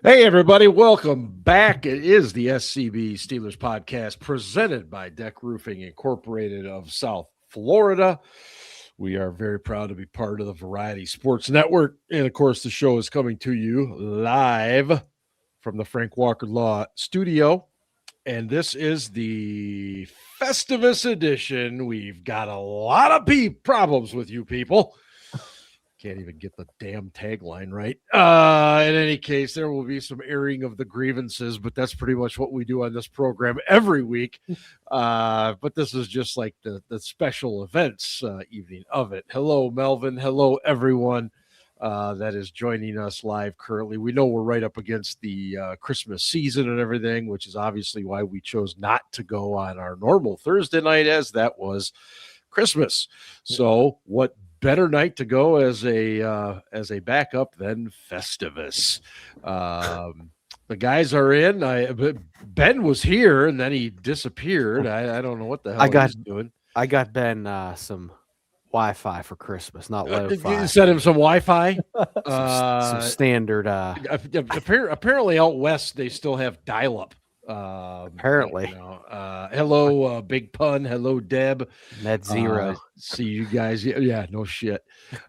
Hey, everybody, welcome back. It is the SCB Steelers Podcast presented by Deck Roofing Incorporated of South Florida. We are very proud to be part of the Variety Sports Network. And, of course, the show is coming to you live from the Frank Walker Law Studio. And this is the Festivus edition. We've got a lot of problems with you people. Can't even get the damn tagline right. In any case, there will be some airing of the grievances, but that's pretty much what we do on this program every week. But this is just like the special events evening of it. Hello, Melvin. Hello, everyone that is joining us live currently. We know we're right up against the Christmas season and everything, which is obviously why we chose not to go on our normal Thursday night, as that was Christmas. So what better night to go as a backup than Festivus. The guys are in. Ben was here and then he disappeared. I don't know what the hell he's doing. I got Ben some Wi-Fi for Christmas, not lo-fi. You sent him some Wi-Fi. some standard. Apparently, out west they still have dial-up. Apparently. Hello, Big Pun. Hello, Deb. Net zero. See you guys. Yeah, no shit.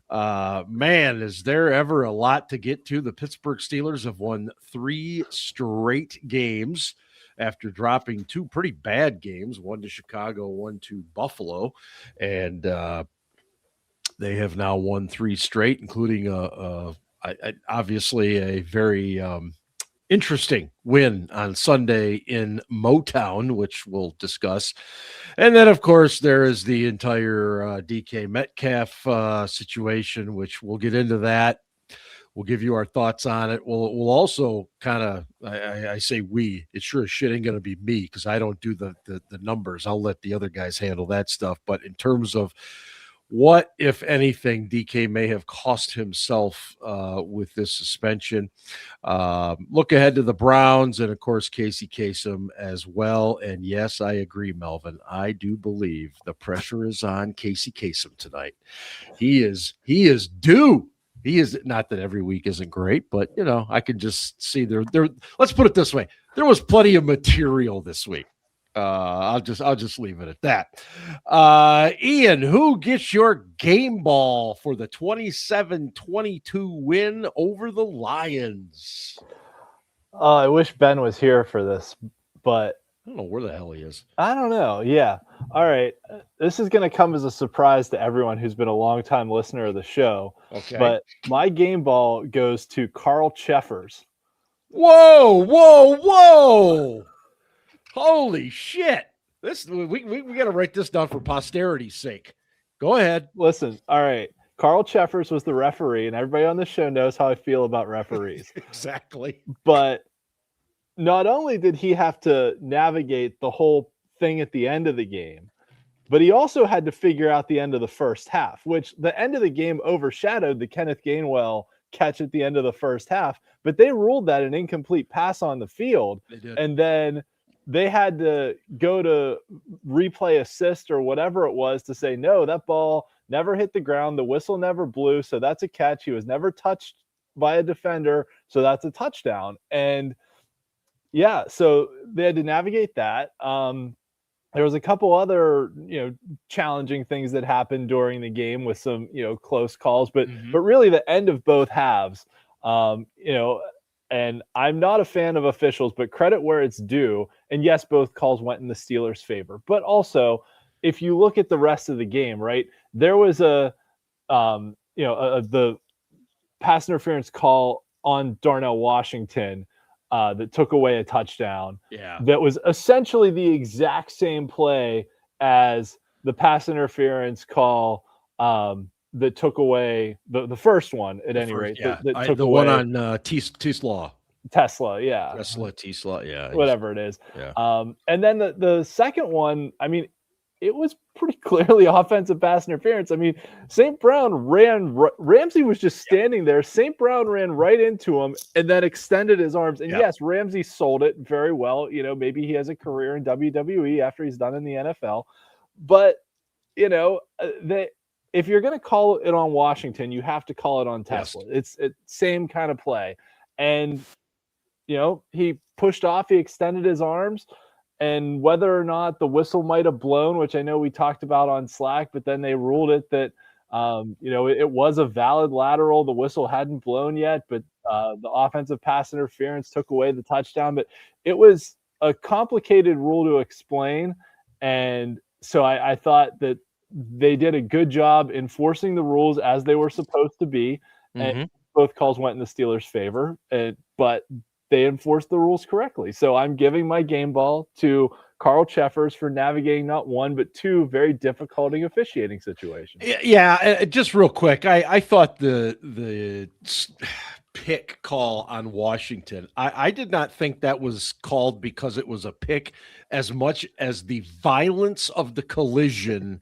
Man, is there ever a lot to get to? The Pittsburgh Steelers have won 3 straight games after dropping 2 pretty bad games, one to Chicago, one to Buffalo. And they have now won 3 straight, including obviously a very interesting win on Sunday in Motown, which we'll discuss. And then, of course, there is the entire DK Metcalf situation, which we'll get into that. We'll give you our thoughts on it. We'll also kind of, I say we, it sure as shit ain't going to be me because I don't do the numbers. I'll let the other guys handle that stuff. But in terms of what, if anything, DK may have cost himself with this suspension. Look ahead to the Browns and, of course, Casey Kasem as well. And, yes, I agree, Melvin. I do believe the pressure is on Casey Kasem tonight. He is due. He is, not that every week isn't great, but, I can just see there. Let's put it this way. There was plenty of material this week. I'll just leave it at that. Ian, who gets your game ball for the 27-22 win over the Lions? I wish Ben was here for this, but I don't know where the hell he is. I don't know. Yeah. All right. This is going to come as a surprise to everyone who's been a longtime listener of the show. Okay. But my game ball goes to Carl Cheffers. Whoa. Holy shit. We got to write this down for posterity's sake. Go ahead. Listen. All right. Carl Cheffers was the referee, and everybody on the show knows how I feel about referees. Exactly. But not only did he have to navigate the whole thing at the end of the game, but he also had to figure out the end of the first half, which the end of the game overshadowed the Kenneth Gainwell catch at the end of the first half. But they ruled that an incomplete pass on the field. They did. And then they had to go to replay assist or whatever it was to say, no, that ball never hit the ground. The whistle never blew. So that's a catch. He was never touched by a defender. So that's a touchdown. And yeah, so they had to navigate that. There was a couple other, challenging things that happened during the game with some, close calls, but really the end of both halves, and I'm not a fan of officials, but credit where it's due. And yes, both calls went in the Steelers' favor. But also, if you look at the rest of the game, right, there was the pass interference call on Darnell Washington that took away a touchdown. Yeah. That was essentially the exact same play as the pass interference call that took away the first one at any rate. Yeah. That took the away one on Tesla, yeah. Tesla, yeah. Whatever it is. Yeah. And then the second one, I mean, it was pretty clearly offensive pass interference. I mean, St. Brown Ramsey was just standing there. St. Brown ran right into him and then extended his arms. And yes, Ramsey sold it very well. Maybe he has a career in WWE after he's done in the NFL. But, if you're going to call it on Washington, you have to call it on Tesla. Yes. It's same kind of play. And he pushed off, he extended his arms, and whether or not the whistle might have blown, which I know we talked about on Slack, but then they ruled it that, it was a valid lateral. The whistle hadn't blown yet, but the offensive pass interference took away the touchdown. But it was a complicated rule to explain. And so I thought that they did a good job enforcing the rules as they were supposed to be. And both calls went in the Steelers' favor, but they enforced the rules correctly. So I'm giving my game ball to Carl Cheffers for navigating not one, but two very difficult officiating situations. Yeah, just real quick, I thought the pick call on Washington, I did not think that was called because it was a pick as much as the violence of the collision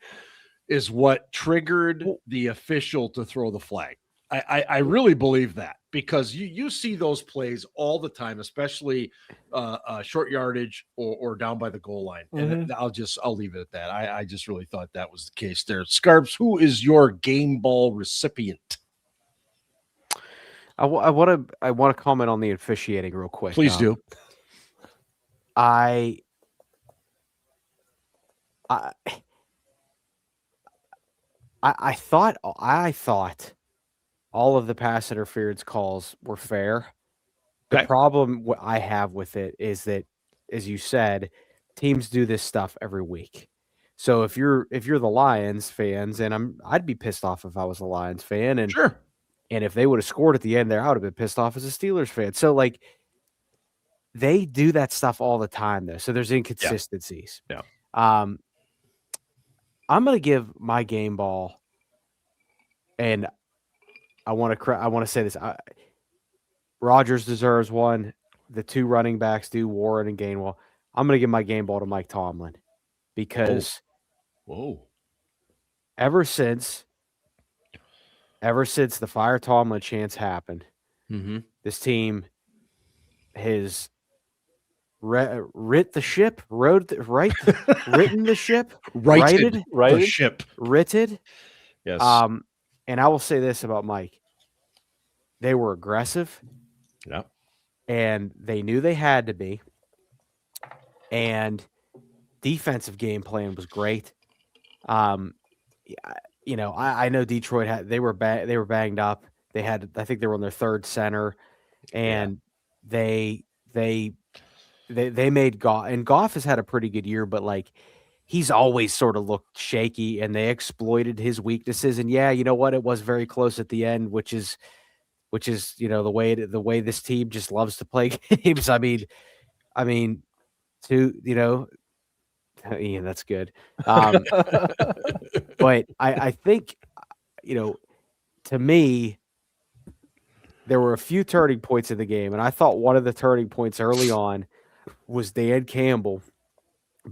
is what triggered the official to throw the flag. I really believe that, because you see those plays all the time, especially short yardage or down by the goal line. And I'll leave it at that. I just really thought that was the case there. Scarps, who is your game ball recipient? I want to comment on the officiating real quick. Please do. I thought all of the pass interference calls were fair. The problem I have with it is that, as you said, teams do this stuff every week. So if you're the Lions fans, and I'd be pissed off if I was a Lions fan, and sure. And if they would have scored at the end there, I would have been pissed off as a Steelers fan. So, like, they do that stuff all the time, though. So there's inconsistencies. Yeah. I'm going to give my game ball, and I want to say this. Rodgers deserves one. The two running backs do, Warren and Gainwell. I'm going to give my game ball to Mike Tomlin, because ever since the fire Tomlin chance happened, this team has written the ship. Yes. And I will say this about Mike: they were aggressive. Yeah. And they knew they had to be. And defensive game plan was great. I know Detroit they were banged up. I think they were on their third center, and they made Goff, and Goff has had a pretty good year, but like he's always sort of looked shaky, and they exploited his weaknesses. And you know what? It was very close at the end, which is the way this team just loves to play games. I mean, Ian, that's good. But I think, to me, there were a few turning points in the game, and I thought one of the turning points early on was Dan Campbell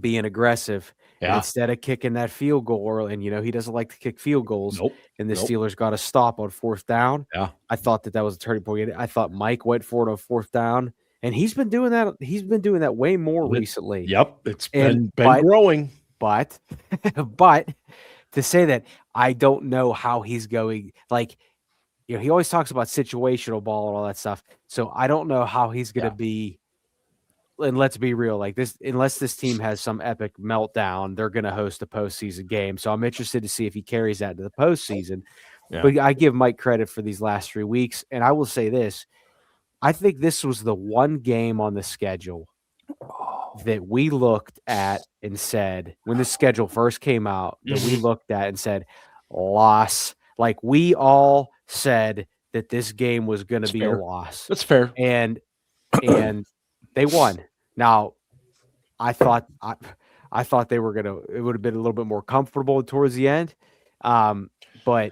being aggressive. Yeah. And instead of kicking that field goal, and he doesn't like to kick field goals, and the Steelers got a stop on fourth down. Yeah. I thought that was a turning point. I thought Mike went for it on fourth down, and he's been doing that. He's been doing that way more recently. Yep, it's been growing. But to say that, I don't know how he's going. Like, he always talks about situational ball and all that stuff. So I don't know how he's going to be. And let's be real, like this, unless this team has some epic meltdown, they're going to host a postseason game. So I'm interested to see if he carries that to the postseason. Yeah. But I give Mike credit for these last 3 weeks. And I will say this: I think this was the one game on the schedule that we looked at and said, when the schedule first came out, that we looked at and said, loss. Like, we all said that this game was going to be fair. A loss. That's fair. And they won. Now, I thought they were it would have been a little bit more comfortable towards the end. But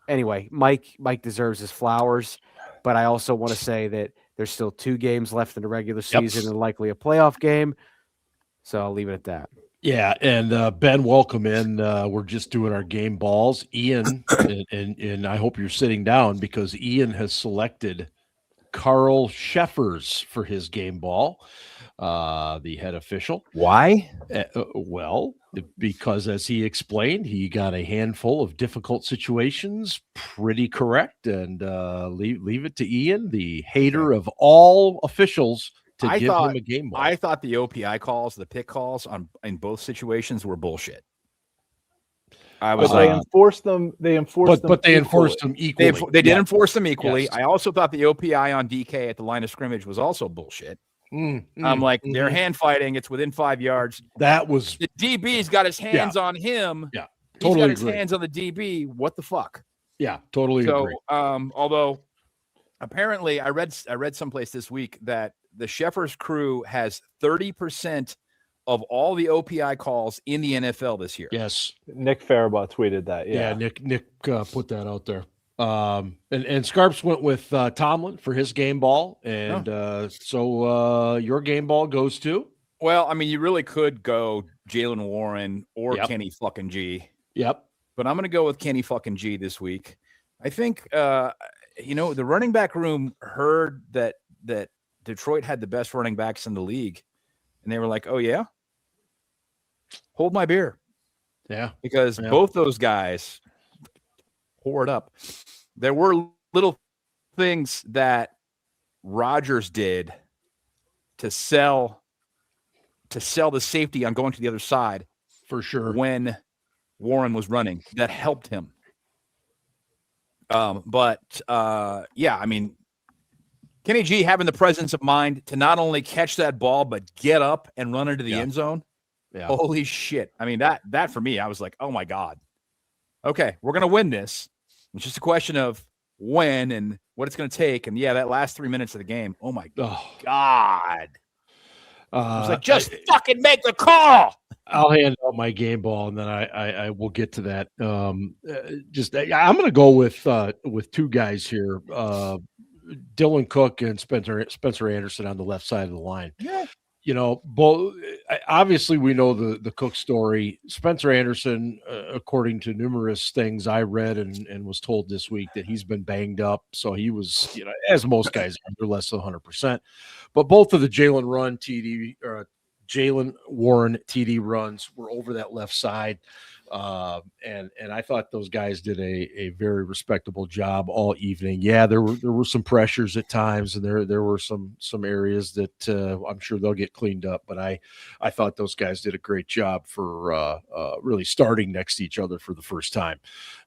anyway, Mike deserves his flowers. But I also want to say that there's still 2 games left in the regular season and likely a playoff game. So I'll leave it at that. Yeah, and Ben, welcome in. We're just doing our game balls. Ian, and I hope you're sitting down, because Ian has selected Carl Cheffers for his game ball, the head official. Why? Well, because, as he explained, he got a handful of difficult situations pretty correct. And leave it to Ian, the hater of all officials, to give him a game ball. I thought the OPI calls, the pick calls in both situations were bullshit. I was they enforced them. They enforced them. But they enforced them equally. They did enforce them equally. Yes. I also thought the OPI on DK at the line of scrimmage was also bullshit. I'm like, they're hand fighting. It's within 5 yards. That was the DB's got his hands on him. Yeah, totally. He's got his hands on the DB. What the fuck? Yeah, totally agree. Although apparently I read someplace this week that the Sheffers crew has 30% of all the OPI calls in the NFL this year. Yes, Nick Faribault tweeted that. Yeah, Nick put that out there. And Scarps went with Tomlin for his game ball, and so your game ball goes to. Well, I mean, you really could go Jalen Warren or Kenny fucking G. Yep. But I'm going to go with Kenny fucking G this week. I think the running back room heard that Detroit had the best running backs in the league, and they were like, "Oh yeah, hold my beer." Yeah, because both those guys poured up. There were little things that Rodgers did to sell the safety on going to the other side, for sure, when Warren was running, that helped him. I mean, Kenny G having the presence of mind to not only catch that ball but get up and run into the end zone. Yeah. Holy shit. I mean, that for me, I was like, oh my God. Okay, we're going to win this. It's just a question of when and what it's going to take. And that last 3 minutes of the game. Oh my God. I was like, just fucking make the call. I'll hand out my game ball, and then I will get to that. I'm going to go with two guys here, Dylan Cook and Spencer Anderson on the left side of the line. Yeah. Both obviously we know the Cook story. Spencer Anderson, according to numerous things I read and was told this week, that he's been banged up. So he was, as most guys are, they're less than 100%. But both of the Jalen Warren TD runs were over that left side. And I thought those guys did a very respectable job all evening. Yeah, there were some pressures at times, and there were some areas that I'm sure they'll get cleaned up. But I thought those guys did a great job for really starting next to each other for the first time.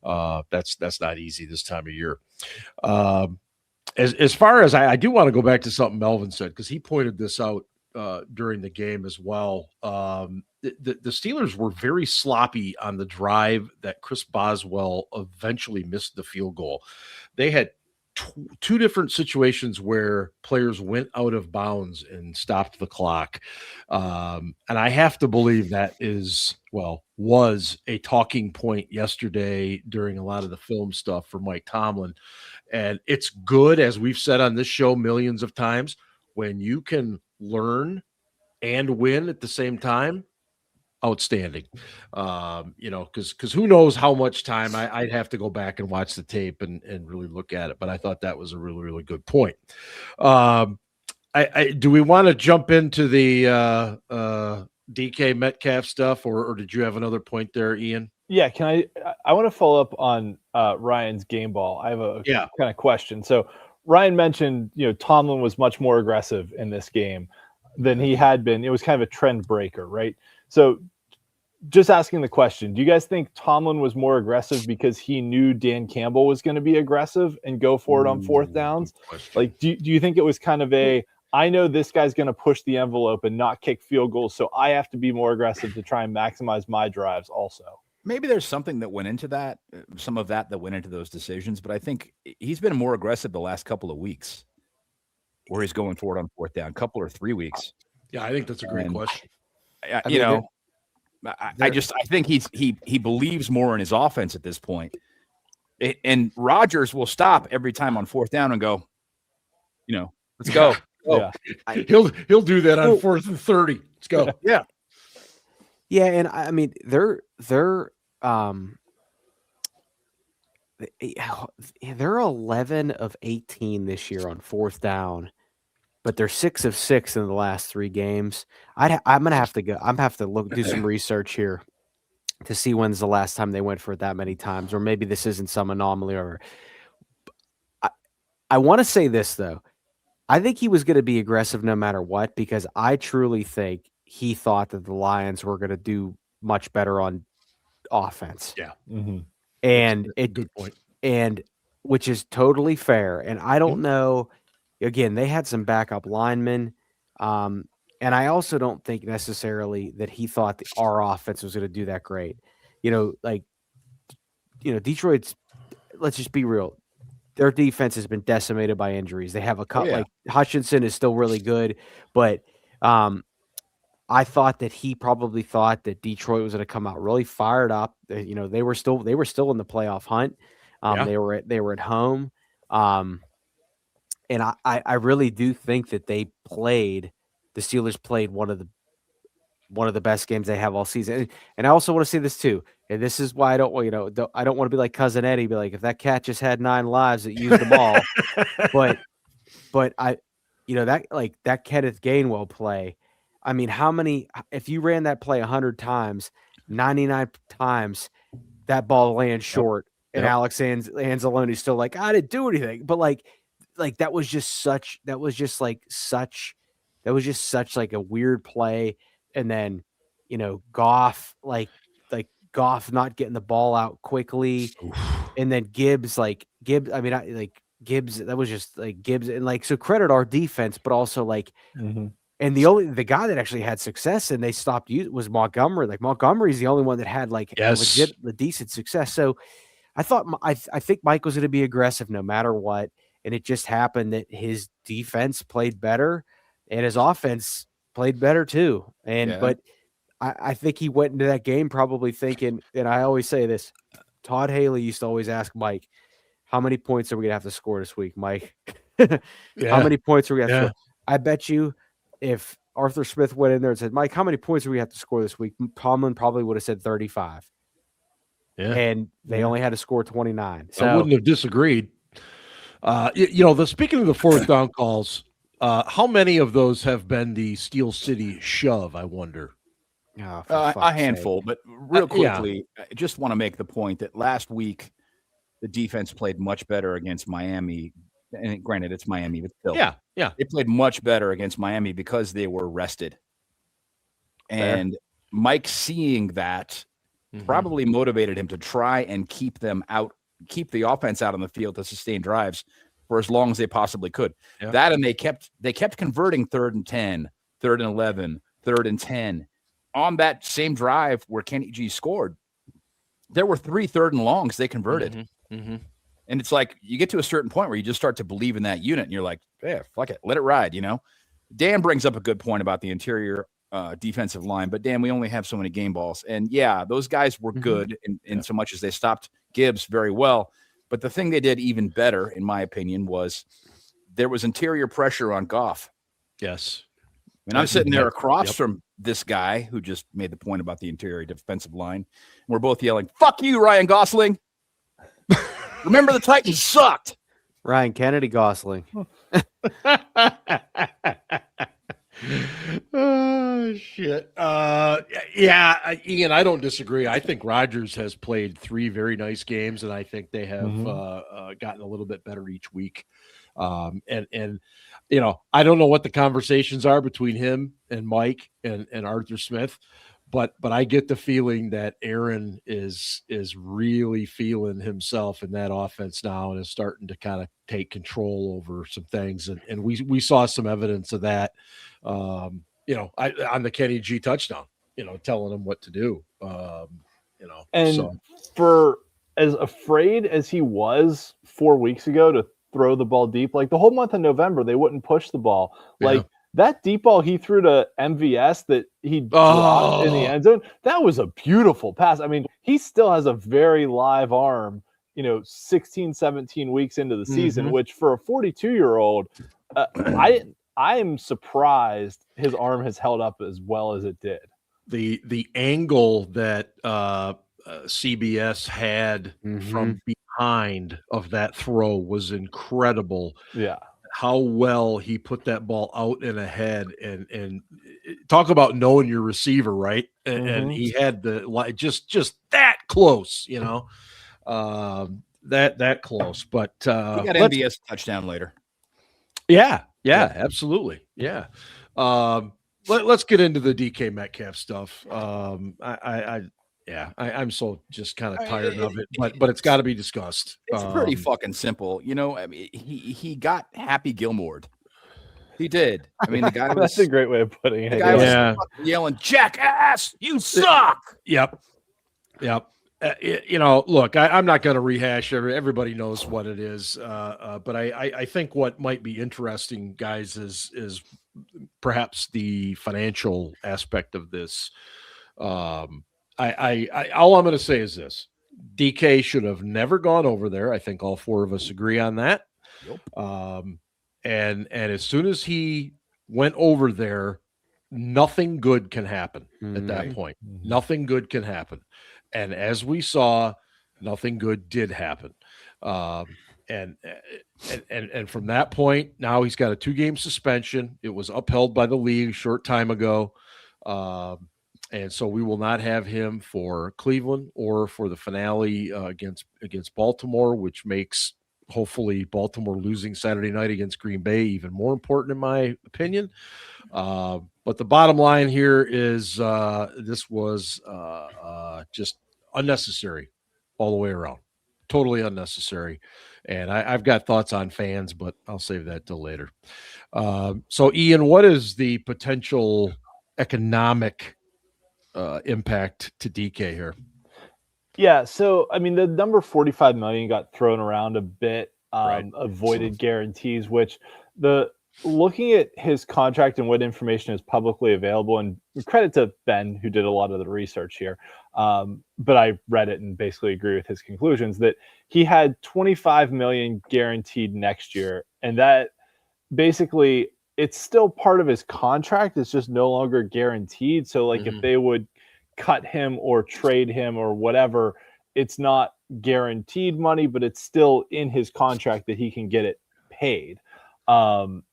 That's not easy this time of year. As far as I do want to go back to something Melvin said, because he pointed this out during the game as well. The Steelers were very sloppy on the drive that Chris Boswell eventually missed the field goal. They had two different situations where players went out of bounds and stopped the clock. And I have to believe that was a talking point yesterday during a lot of the film stuff for Mike Tomlin. And it's good, as we've said on this show millions of times, when you can learn and win at the same time. Outstanding. Because who knows how much time I'd have to go back and watch the tape and really look at it. But I thought that was a really, really good point. Do we want to jump into the DK Metcalf stuff, or did you have another point there, Ian? Yeah, I want to follow up on Ryan's game ball. I have a kind of question. So Ryan mentioned, Tomlin was much more aggressive in this game than he had been. It was kind of a trend breaker, right? So just asking the question, do you guys think Tomlin was more aggressive because he knew Dan Campbell was going to be aggressive and go for it on fourth downs? Like, do you think it was kind of I know this guy's going to push the envelope and not kick field goals, so I have to be more aggressive to try and maximize my drives also? Maybe there's something that went into that, some of that went into those decisions, but I think he's been more aggressive the last couple of weeks where he's going for it on fourth down, couple or 3 weeks. Yeah, I think that's a great question. I think he believes more in his offense at this point. And Rodgers will stop every time on fourth down and go, let's go. Yeah. He'll do that on 4th and 30. Let's go. Yeah. Yeah, and I mean they're 11 of 18 this year on fourth down, but they're 6 of 6 in the last 3 games. I'm gonna have to go. I'm have to do some research here. to see when's the last time they went for it that many times, or maybe this isn't some anomaly. Or I want to say this though. I think he was going to be aggressive no matter what, because I truly think he thought that the Lions were going to do much better on offense. Yeah. And That's a good point. And which is totally fair. And I don't know, again, they had some backup linemen. And I also don't think necessarily that he thought our offense was going to do that great. Detroit's, let's just be real. Their defense has been decimated by injuries. They have a cut, like Hutchinson is still really good, but I thought that he probably thought that Detroit was going to come out really fired up. They were still in the playoff hunt. They were at home. And I really do think that the Steelers played one of the best games they have all season. And I also want to say this too. And this is why I don't want to be like Cousin Eddie, be like, if that cat just had 9 lives, it used them all. but that Kenneth Gainwell play, I mean, if you ran that play 100 times, 99 times that ball lands short, and Alex Anzalone's still like, I didn't do anything. But like that was just such like a weird play. And then, Goff, Goff not getting the ball out quickly. And then Gibbs, that was just like Gibbs. And so credit our defense, but also and the guy that actually had success and they stopped was Montgomery. Like Montgomery's the only one that had the decent success. So I think Mike was going to be aggressive no matter what. And it just happened that his defense played better and his offense played better too. But I think he went into that game probably thinking, and I always say this, Todd Haley used to always ask Mike, how many points are we going to have to score this week, Mike? How many points are we going to have to score? I bet you if Arthur Smith went in there and said, Mike, how many points do we have to score this week? Tomlin probably would have said 35. Yeah. And they only had to score 29. So I wouldn't have disagreed. Speaking of the fourth down calls, how many of those have been the Steel City shove, I wonder? A handful, but real quickly, I just want to make the point that last week the defense played much better against Miami. And granted, it's Miami, but still, they played much better against Miami because they were rested. And Mike seeing that probably motivated him to try and keep the offense out on the field to sustain drives for as long as they possibly could. Yeah. That, and they kept converting 3rd and 10, 3rd and 11, 3rd and 10. On that same drive where Kenny G scored, there were 3 3rd and longs they converted. And it's like you get to a certain point where you just start to believe in that unit, and you're like, yeah, fuck it, let it ride, Dan brings up a good point about the interior defensive line, but Dan, we only have so many game balls. And those guys were good in so much as they stopped Gibbs very well. But the thing they did even better, in my opinion, was there was interior pressure on Goff. Yes. And I'm sitting there across from this guy who just made the point about the interior defensive line. And we're both yelling, fuck you, Ryan Gosling. Remember the Titans sucked. Ryan Kennedy Gosling. Oh, shit. Ian, I don't disagree. I think Rodgers has played 3 very nice games, and I think they have gotten a little bit better each week. I don't know what the conversations are between him and Mike and Arthur Smith, but I get the feeling that Aaron is really feeling himself in that offense now and is starting to kind of take control over some things. And we saw some evidence of that, on the Kenny G touchdown, telling him what to do, for as afraid as he was 4 weeks ago to throw the ball deep, like the whole month of November, they wouldn't push the ball. Like that deep ball he threw to MVS that he dropped in the end zone, that was a beautiful pass. I mean, he still has a very live arm, 16, 17 weeks into the season, which for a 42-year-old, I am surprised his arm has held up as well as it did. The angle that CBS had from behind of that throw was incredible. Yeah. how well he put that ball out and ahead, and talk about knowing your receiver, right? And he had just that close, that close. But we got MBS touchdown later. Yeah, absolutely. Yeah. Let's get into the DK Metcalf stuff. I'm so just kind of tired of it, but it's got to be discussed. It's pretty fucking simple. I mean, he got Happy Gilmore'd. He did. I mean, the guy was. That's a great way of putting it. The guy was yelling, "Jackass, you suck!" Yep. Look, I'm not going to rehash everybody knows what it is. But I think what might be interesting, guys, is perhaps the financial aspect of this. All I'm going to say is this: DK should have never gone over there. I think all four of us agree on that. Yep. And as soon as he went over there, nothing good can happen at that point. Mm-hmm. Nothing good can happen. And as we saw, nothing good did happen. And from that point, now he's got a 2-game suspension. It was upheld by the league a short time ago. And so we will not have him for Cleveland or for the finale against Baltimore, which makes hopefully Baltimore losing Saturday night against Green Bay even more important, in my opinion. But the bottom line here is this was just unnecessary all the way around. Totally unnecessary. And I've got thoughts on fans, but I'll save that till later. So, Ian, what is the potential economic impact to DK here? Yeah, so I mean, the number 45 million got thrown around a bit. Avoided guarantees, which looking at his contract and what information is publicly available, and credit to Ben who did a lot of the research here, but I read it and basically agree with his conclusions that he had 25 million guaranteed next year, and that basically it's still part of his contract. It's just no longer guaranteed. So like if they would cut him or trade him or whatever, it's not guaranteed money, but it's still in his contract that he can get it paid. And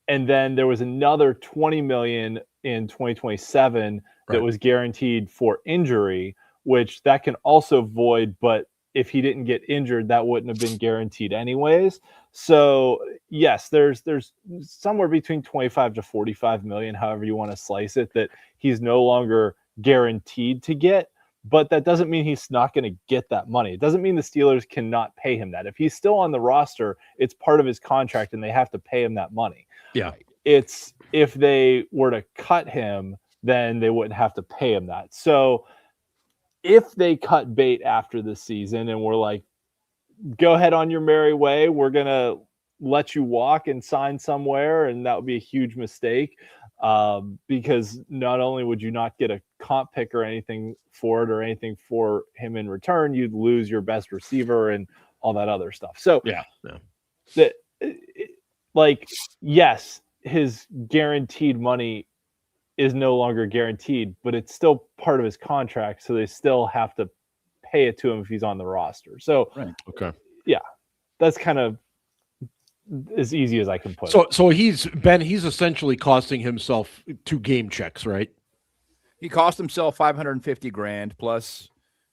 then there was another 20 million in 2027 that was guaranteed for injury, which that can also void, but if he didn't get injured, that wouldn't have been guaranteed anyways. So yes, there's somewhere between 25 to 45 million, however you want to slice it, that he's no longer guaranteed to get, but that doesn't mean he's not going to get that money. It doesn't mean the Steelers cannot pay him that. If he's still on the roster, it's part of his contract and they have to pay him that money. Yeah. It's if they were to cut him, then they wouldn't have to pay him that. So if they cut bait after the season and we're like, go ahead on your merry way, we're going to let you walk and sign somewhere, and that would be a huge mistake. Because not only would you not get a comp pick or anything for it or anything for him in return, you'd lose your best receiver and all that other stuff. So yes, his guaranteed money is no longer guaranteed, but it's still part of his contract. So they still have to pay it to him if he's on the roster. So, that's kind of as easy as I can put it. So he's essentially costing himself 2 game checks, right? He cost himself $550,000 plus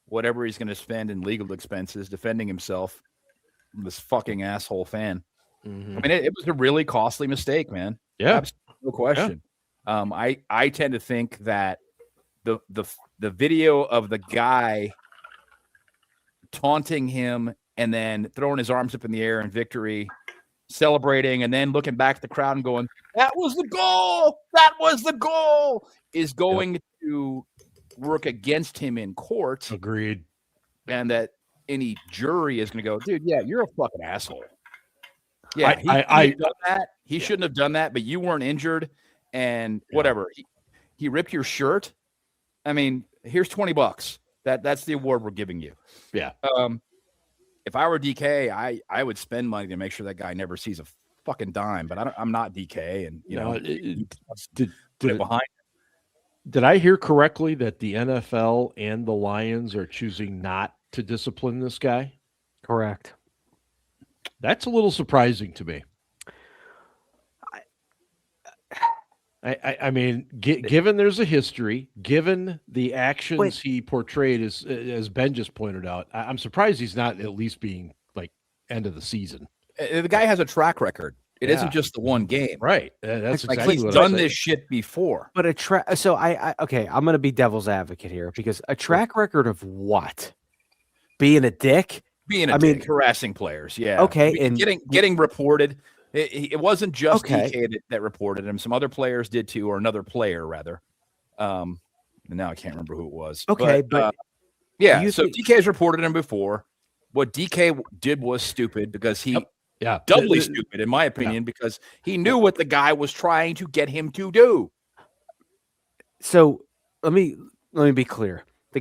whatever he's going to spend in legal expenses defending himself from this fucking asshole fan. Mm-hmm. I mean, it was a really costly mistake, man. Yeah, no question. Yeah. I tend to think that the video of the guy taunting him and then throwing his arms up in the air in victory, celebrating, and then looking back at the crowd and going, "That was the goal! That was the goal!" is going to work against him in court. Agreed. And that any jury is going to go, "Dude, yeah, you're a fucking asshole." Yeah, he shouldn't have done that, but you weren't injured and whatever. He ripped your shirt. I mean, here's $20. That's the award we're giving you. Yeah. If I were DK, I would spend money to make sure that guy never sees a fucking dime. But I'm not DK, and Did I hear correctly that the NFL and the Lions are choosing not to discipline this guy? Correct. That's a little surprising to me. I mean, given there's a history, given the actions he portrayed, as Ben just pointed out, I'm surprised he's not at least being like end of the season. The guy has a track record. It isn't just the one game, right? That's like exactly he's what done this shit before. But so okay, I'm gonna be devil's advocate here because a track record of what? Being a dick, harassing players. Yeah. Okay, and getting reported. It wasn't just DK that reported him. Some other players did too, or another player rather. And now I can't remember who it was. Okay, but yeah. So DK has reported him before. What DK did was stupid because he. Yeah, doubly stupid, in my opinion, because he knew what the guy was trying to get him to do. So let me be clear. The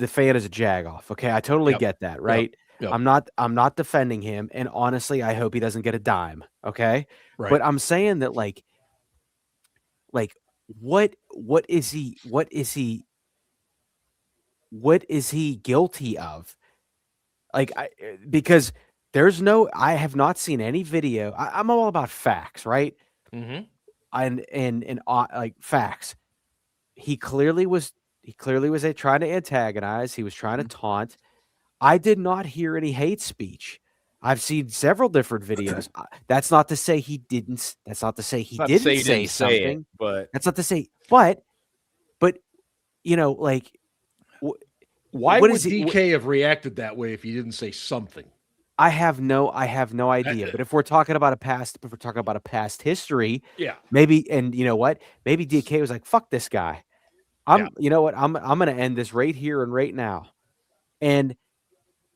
fan is a jagoff. Okay, I totally get that, right? Yep. I'm not defending him, and honestly, I hope he doesn't get a dime. Okay, right. But I'm saying that like what is he guilty of? Because I have not seen any video. I'm all about facts, right? Mm-hmm. And like facts. He clearly was trying to antagonize. He was trying to taunt. I did not hear any hate speech. I've seen several different videos. That's not to say he didn't. That's not to say he didn't say something. But that's not to say. But like. Why would DK have reacted that way if he didn't say something? I have no idea. But if we're talking about a past history, maybe. And you know what? Maybe DK was like, "Fuck this guy." You know what? I'm going to end this right here and right now. And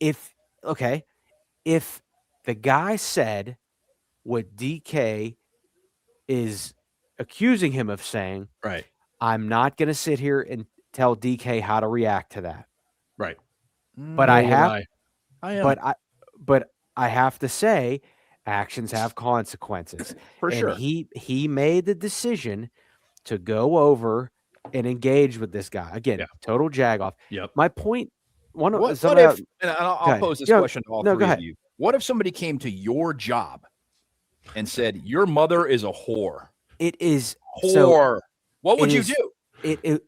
if the guy said what DK is accusing him of saying, right? I'm not going to sit here and tell DK how to react to that. Right. But I have to say actions have consequences. For sure. He made the decision to go over and engage with this guy. Again, total jagoff. Yep. My point, and I'll pose this question to all three of you. What if somebody came to your job and said, your mother is a whore? It is whore. So what would you do?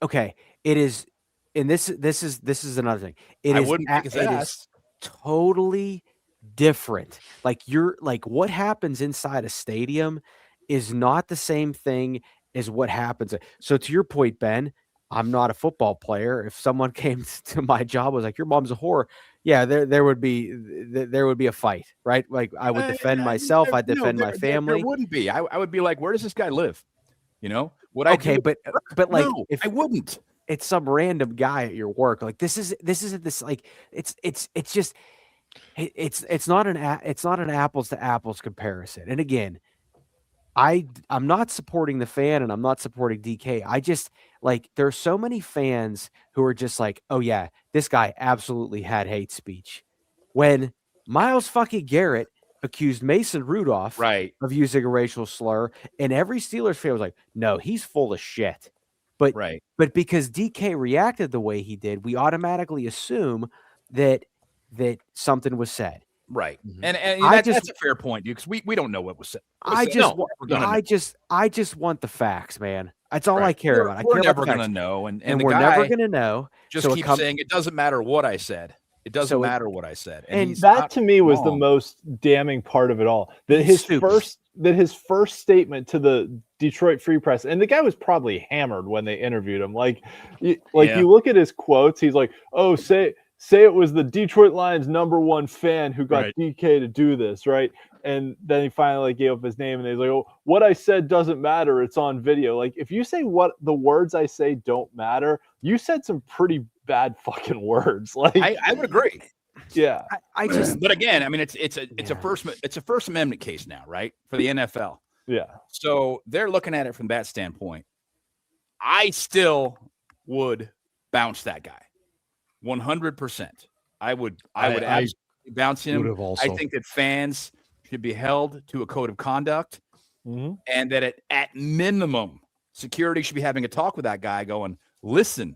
Okay. It is, and this is another thing. It is totally different. Like what happens inside a stadium is not the same thing as what happens. So to your point, Ben, I'm not a football player. If someone came to my job was like, your mom's a whore, yeah, there would be a fight, right? Like I would defend myself. I'd defend my family. There wouldn't be. I would be like, where does this guy live? You know? But like no, if I wouldn't. It's some random guy at your work. Like this isn't this like it's just it's not an apples to apples comparison. And again, I'm not supporting the fan and I'm not supporting DK. I just like there's so many fans who are just like, oh yeah, this guy absolutely had hate speech. When Myles fucking Garrett accused Mason Rudolph of using a racial slur, and every Steelers fan was like, no, he's full of shit. But because DK reacted the way he did, we automatically assume that something was said. Right. Mm-hmm. And that's a fair point, dude, because we don't know what was said. I just want the facts, man. That's all I care about. We're never going to know. And we're never going to know. Just keep saying it doesn't matter what I said. It doesn't matter what I said. And that to me was the most damning part of it all. That his first statement to the Detroit Free Press, and the guy was probably hammered when they interviewed him. You look at his quotes, he's like, "Oh, say it was the Detroit Lions #1 fan who got DK to do this, right?" And then he finally gave up his name, and he's like, "Oh, what I said doesn't matter. It's on video." Like, if you say what the words I say don't matter, you said some pretty bad fucking words. Like, I would agree. Yeah, but again, I mean, it's a First Amendment case now, right, for the NFL. Yeah. So they're looking at it from that standpoint. I still would bounce that guy, 100%. I would absolutely bounce him. I think that fans should be held to a code of conduct, and that at minimum, security should be having a talk with that guy, going, "Listen,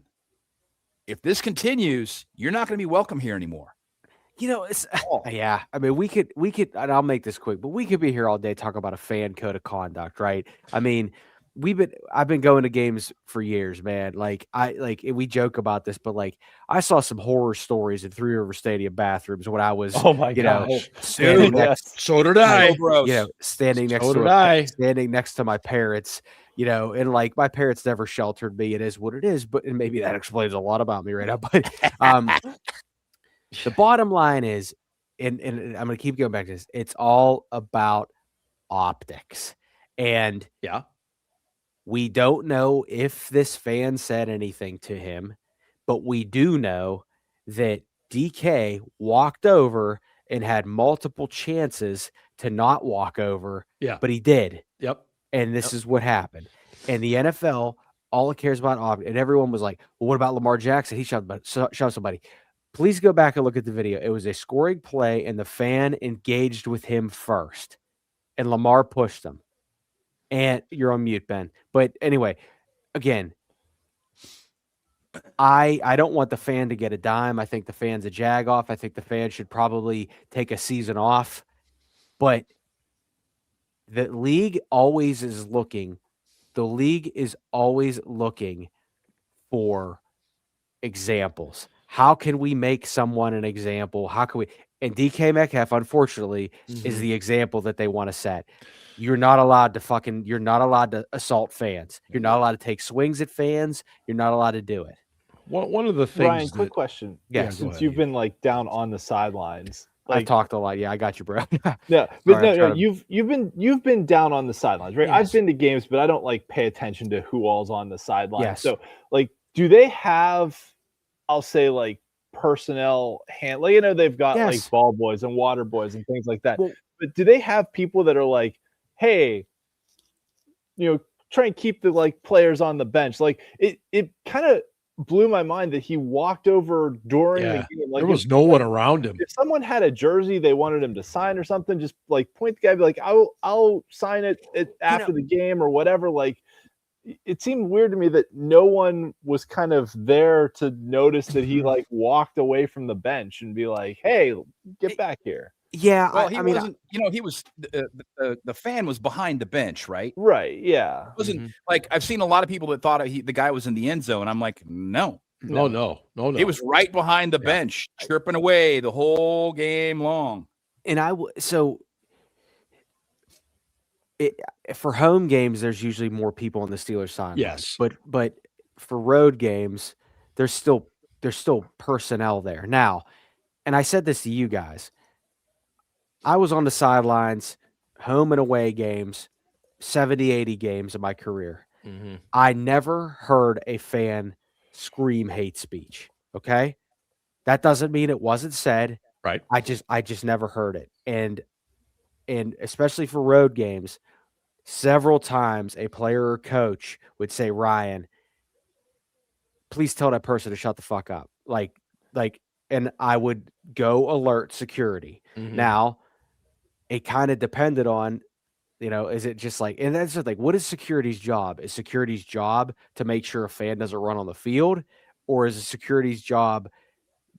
if this continues, you're not going to be welcome here anymore." You know, yeah. I mean, we could, and I'll make this quick, but we could be here all day talking about a fan code of conduct, right? I mean, I've been going to games for years, man. Like we joke about this, but like I saw some horror stories in Three River Stadium bathrooms when I was, Oh my gosh. standing Dude, next, yes. So did I. So gross. standing next So to did I. standing next to my parents, and like my parents never sheltered me. It is what it is, and maybe that explains a lot about me right now. But the bottom line is, and I'm going to keep going back to this. It's all about optics, and Yeah. we don't know if this fan said anything to him, but we do know that DK walked over and had multiple chances to not walk over. Yeah. But he did. Yep. And this is what happened. And the NFL, all it cares about optics. And everyone was like, well, what about Lamar Jackson? He shoved somebody. Please go back and look at the video. It was a scoring play, and the fan engaged with him first. And Lamar pushed him. And you're on mute, Ben. But anyway, again, I don't want the fan to get a dime. I think the fan's a jag-off. I think the fan should probably take a season off. But the league always is looking. The league is always looking for examples. How can we make someone an example? How can we? And DK Metcalf, unfortunately, is the example that they want to set. You're not allowed to assault fans. You're not allowed to take swings at fans. You're not allowed to do it. One of the things. Ryan, quick question. Yeah, Since you've been like down on the sidelines, I've talked a lot. Yeah, I got you, bro. Yeah, but Sorry, no, you've been down on the sidelines, right? Yes. I've been to games, but I don't like pay attention to who all's on the sidelines. Yes. So, like, do they have, I'll say, like, personnel they've got like ball boys and water boys and things like that. Well, but do they have people that are like, hey, try and keep the like players on the bench? Like it kind of blew my mind that he walked over during the game. Like there was no one around him. If someone had a jersey they wanted him to sign or something, just like point the guy, be like, I'll sign it after the game or whatever. Like, it seemed weird to me that no one was kind of there to notice that he like walked away from the bench and be like, hey, get back here. Yeah, well, he wasn't. He was the fan was behind the bench, right? Right. Yeah. It wasn't like I've seen a lot of people that thought the guy was in the end zone. I'm like, no. He was right behind the bench, chirping away the whole game long. And for home games, there's usually more people on the Steelers side. Yes, but for road games, there's still personnel there now. And I said this to you guys. I was on the sidelines, home and away games, 70, 80 games in my career. I never heard a fan scream hate speech. Okay. That doesn't mean it wasn't said. Right. I just never heard it. And especially for road games, several times a player or coach would say, Ryan, please tell that person to shut the fuck up. And I would go alert security. Now, it kind of depended on, is it just like, and that's just like, what is security's job? Is security's job to make sure a fan doesn't run on the field, or is it security's job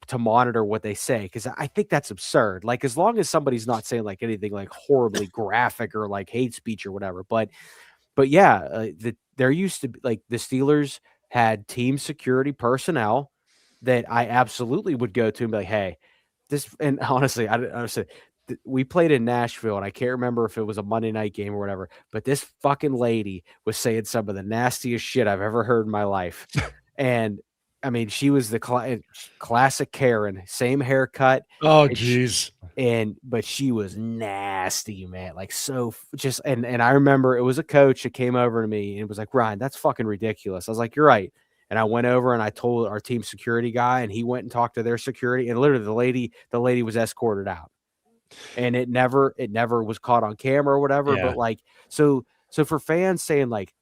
to monitor what they say? Because I think that's absurd. Like, as long as somebody's not saying like anything like horribly graphic or like hate speech or whatever. But yeah, there used to be like the Steelers had team security personnel that I absolutely would go to and be like, hey, this, and honestly, we played in Nashville, and I can't remember if it was a Monday night game or whatever, but this fucking lady was saying some of the nastiest shit I've ever heard in my life. And I mean, she was the classic Karen, same haircut. Oh, geez. But she was nasty, man. Like, so just, and I remember it was a coach that came over to me and was like, Ryan, that's fucking ridiculous. I was like, you're right. And I went over and I told our team security guy, and he went and talked to their security, and literally the lady was escorted out. And it never was caught on camera or whatever. Yeah. But like, so for fans saying like,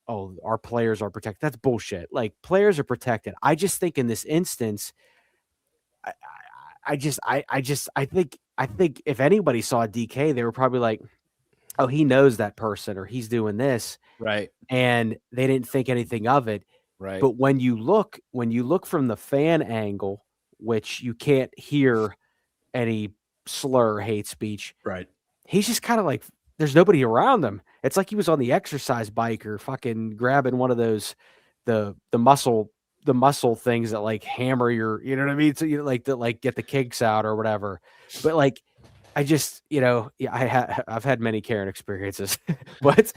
oh, our players are protected, that's bullshit. Like, players are protected. I just think in this instance, I think if anybody saw DK, they were probably like, oh, he knows that person, or he's doing this. Right. And they didn't think anything of it. Right. But when you look from the fan angle, which you can't hear any slur, hate speech. Right. He's just kind of like there's nobody around him. It's like he was on the exercise bike or fucking grabbing one of those the muscle things that like hammer your, you know what I mean? So you like that, like get the kinks out or whatever. But like, I just, I've had many Karen experiences, but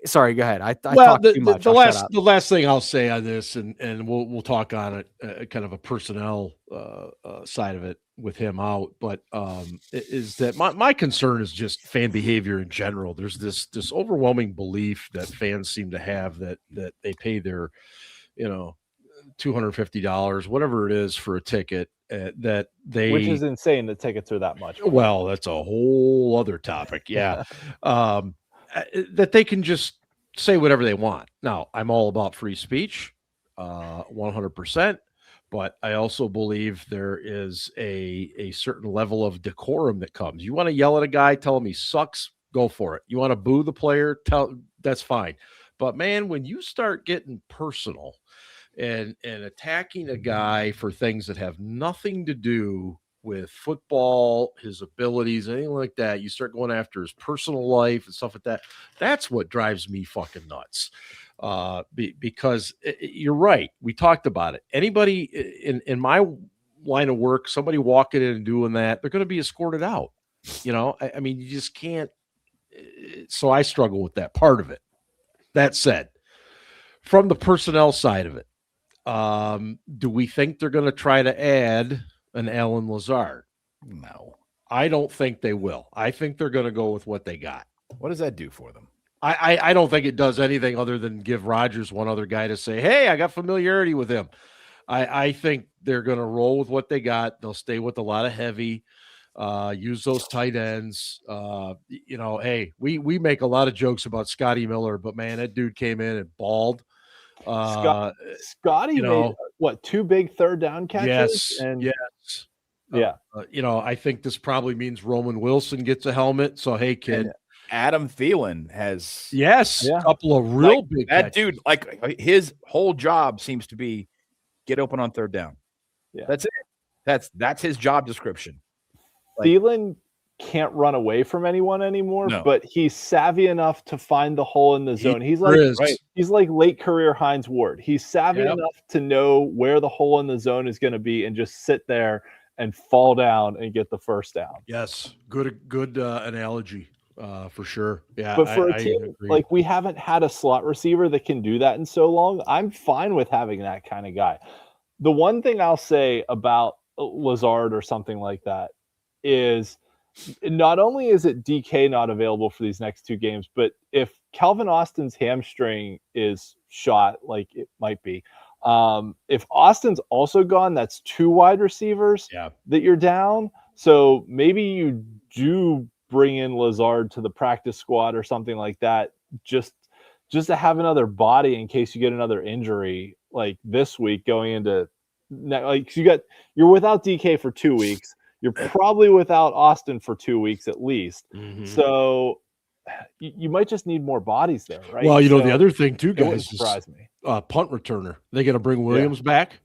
sorry, go ahead. I talked too much. The last thing I'll say on this, and we'll talk on it, kind of a personnel side of it with him out, but is that my concern is just fan behavior in general. There's this overwhelming belief that fans seem to have that they pay their, $250, whatever it is, for a ticket, which is insane. The tickets are that much. Well, that's a whole other topic. Yeah. That they can just say whatever they want. Now, I'm all about free speech, 100%, but I also believe there is a certain level of decorum that comes. You want to yell at a guy, tell him he sucks, go for it. You want to boo the player, that's fine. But man, when you start getting personal and attacking a guy for things that have nothing to do with football, his abilities, anything like that, you start going after his personal life and stuff like that. That's what drives me fucking nuts. Because you're right. We talked about it. Anybody in my line of work, somebody walking in and doing that, they're going to be escorted out. I mean, you just can't. So I struggle with that part of it. That said, from the personnel side of it, do we think they're going to try to add an Alan Lazard? No, I don't think they will. I think they're going to go with what they got. What does that do for them? I don't think it does anything other than give Rodgers one other guy to say, hey, I got familiarity with him. I think they're going to roll with what they got. They'll stay with a lot of heavy, use those tight ends. Hey, we make a lot of jokes about Scotty Miller, but man, that dude came in and balled. Scotty made two big third down catches? Yes. Yeah. I think this probably means Roman Wilson gets a helmet. So, hey, kid. And Adam Thielen has a couple of real big that catches. Dude, like his whole job seems to be get open on third down. Yeah. That's it. That's his job description. Thielen can't run away from anyone anymore, but he's savvy enough to find the hole in the zone. He's like late career Hines Ward. He's savvy enough to know where the hole in the zone is going to be and just sit there and fall down and get the first down. Yes. Good analogy. For sure. Yeah. But for a team, like we haven't had a slot receiver that can do that in so long, I'm fine with having that kind of guy. The one thing I'll say about Lazard or something like that is not only is it DK not available for these next two games, but if Calvin Austin's hamstring is shot, like it might be, if Austin's also gone, that's two wide receivers that you're down. So maybe you do bring in Lazard to the practice squad or something like that, just to have another body in case you get another injury like this week going into you're without DK for 2 weeks. You're probably without Austin for 2 weeks at least. Mm-hmm. So you might just need more bodies there, right? Well, the other thing too, guys, wouldn't surprise me. Punt returner. They going to bring Williams back?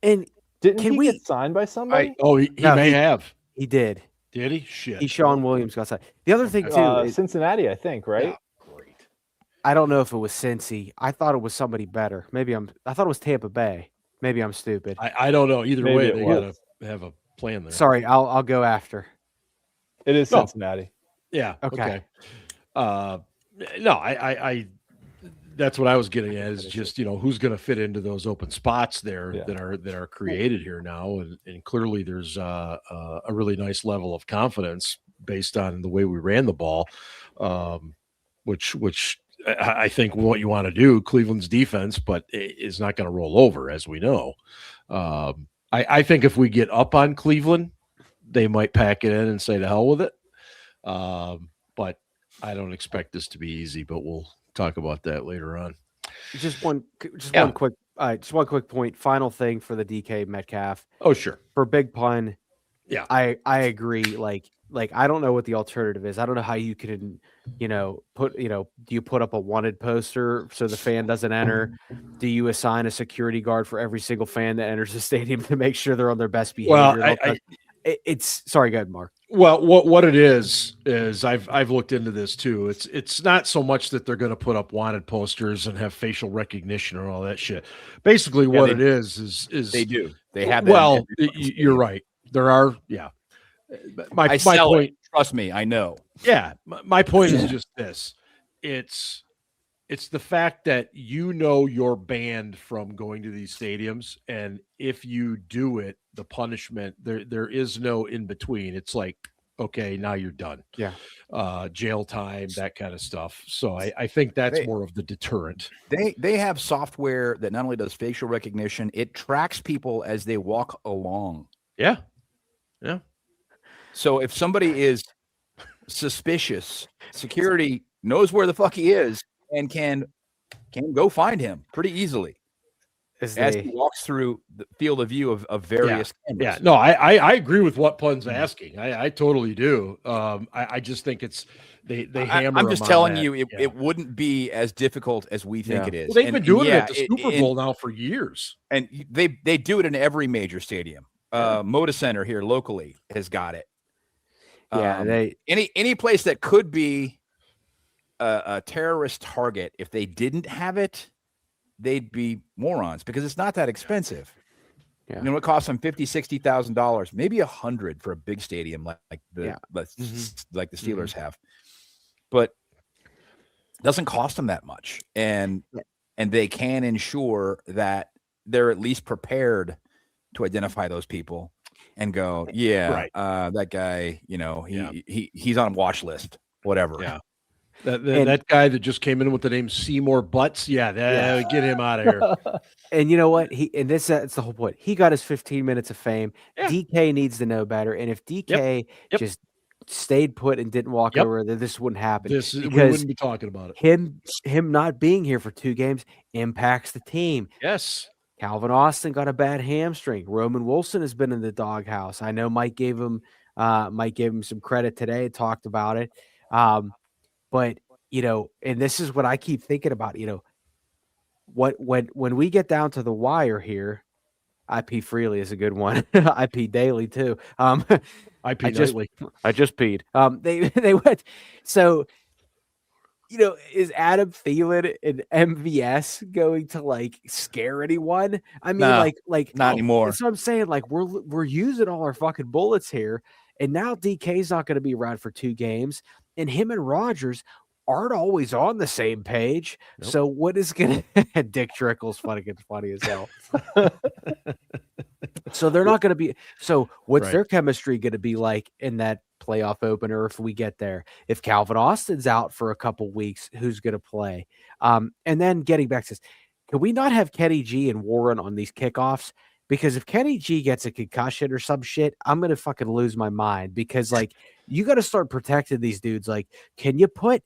And didn't he get signed by somebody? He may have. He did. Did he? Shit. Sean Williams got signed. The other thing too, Cincinnati, I think, right? Yeah. Great. I don't know if it was Cincy. I thought it was somebody better. I thought it was Tampa Bay. Maybe I'm stupid. I don't know. Either way, they got to have a plan there. Sorry, I'll go after. It is Cincinnati. Yeah. Okay. No, I that's what I was getting at is just, who's going to fit into those open spots there that are created here now. And clearly there's a really nice level of confidence based on the way we ran the ball, which I think what you want to do, Cleveland's defense, but is not going to roll over, as we know. I think if we get up on Cleveland, they might pack it in and say to hell with it. But I don't expect this to be easy, but we'll talk about that later on. Just one quick point. Final thing for the DK Metcalf. Oh, sure. For Big Pun. Yeah. I agree. Like I don't know what the alternative is. I don't know how you can, do you put up a wanted poster so the fan doesn't enter? Do you assign a security guard for every single fan that enters the stadium to make sure they're on their best behavior? Well, it's sorry, go ahead, Mark. Well, what it is I've looked into this too. It's not so much that they're going to put up wanted posters and have facial recognition or all that shit. Basically, what it is they do. They have that. Well, you're right. There are, yeah. My point. Trust me, I know. Yeah, my point is just this. It's the fact that you're banned from going to these stadiums, and if you do it, the punishment there is no in between. It's like, okay, now you're done. Yeah, jail time, that kind of stuff. So I think that's more of the deterrent. They have software that not only does facial recognition, it tracks people as they walk along. Yeah. So if somebody is suspicious, security knows where the fuck he is and can go find him pretty easily as he walks through the field of view of various cameras. Yeah, no, I agree with what Pun's asking. I totally do. I just think it's they hammer. I'm just telling you, it wouldn't be as difficult as we think it is. Well, they've been doing it at the Super Bowl now for years, and they do it in every major stadium. Moda Center here locally has got it. Yeah, any place that could be a terrorist target, if they didn't have it, they'd be morons because it's not that expensive. Yeah. You know, it costs them $50,000-$60,000, maybe $100 for a big stadium like the Steelers have, but it doesn't cost them that much, and they can ensure that they're at least prepared to identify those people and go, that guy, he's on a watch list, whatever. Yeah. That guy that just came in with the name Seymour Butts, get him out of here. And you know what? That's the whole point. He got his 15 minutes of fame. Yeah. DK needs to know better. And if DK just stayed put and didn't walk over, then this wouldn't happen. We wouldn't be talking about it. Him not being here for 2 games impacts the team. Yes. Calvin Austin got a bad hamstring. Roman Wilson has been in the doghouse. I know Mike gave him some credit today, talked about it. But, and this is what I keep thinking about, when we get down to the wire here, IP Freely is a good one. IP Daily too. IP Daily. I just peed. They went. So, is Adam Thielen and MVS going to scare anyone? I mean, not anymore. That's what I'm saying. We're using all our fucking bullets here, and now DK's not going to be around for 2 games, and him and Rodgers aren't always on the same page. Nope. So what is going to Dick Trickle's funny as hell. So they're not going to be. So what's their chemistry going to be like in that playoff opener if we get there? If Calvin Austin's out for a couple weeks, who's going to play? And then getting back to this, can we not have Kenny G and Warren on these kickoffs? Because if Kenny G gets a concussion or some shit, I'm going to fucking lose my mind because you got to start protecting these dudes. Can you put,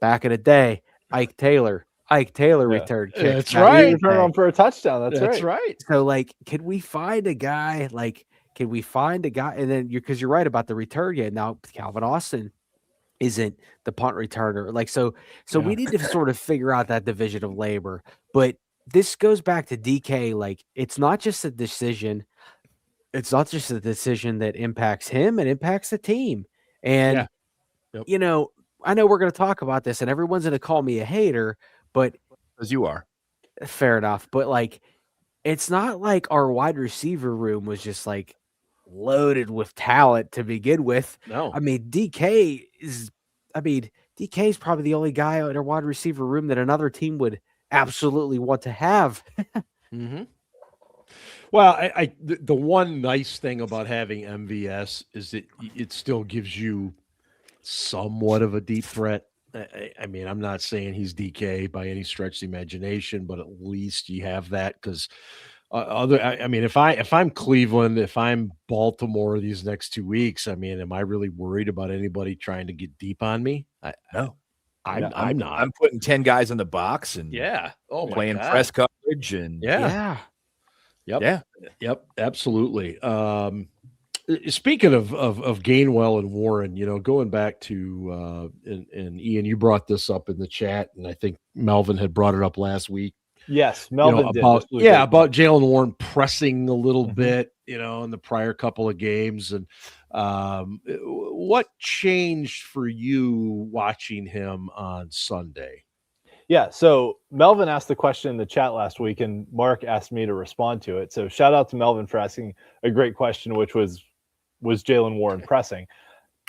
back in the day, Ike Taylor returned kicks. That's right. He returned on for a touchdown. That's right. So can we find a guy and then because you're right about the return game. Now Calvin Austin isn't the punt returner. So we need to sort of figure out that division of labor. But this goes back to DK. It's not just a decision. It's not just a decision that impacts him, it impacts the team. And I know we're going to talk about this and everyone's going to call me a hater, but as you are, fair enough. But it's not like our wide receiver room was just loaded with talent to begin with. No, I mean, DK is probably the only guy in our wide receiver room that another team would absolutely want to have. Mm-hmm. Well, the one nice thing about having MVS is that it still gives you somewhat of a deep threat. I mean, I'm not saying he's DK by any stretch of the imagination, but at least you have that because if I'm Cleveland, if I'm Baltimore these next 2 weeks, I mean, am I really worried about anybody trying to get deep on me? No. I'm not. I'm putting 10 guys in the box and playing press coverage and Yep, absolutely. Speaking of Gainwell and Warren, going back to and Ian, you brought this up in the chat, and I think Melvin had brought it up last week. Yes, Melvin did. About Jaylen Warren pressing a little bit, in the prior couple of games, and What changed for you watching him on Sunday? Yeah, so Melvin asked the question in the chat last week, and Mark asked me to respond to it. So shout out to Melvin for asking a great question, which was Jaylen Warren pressing?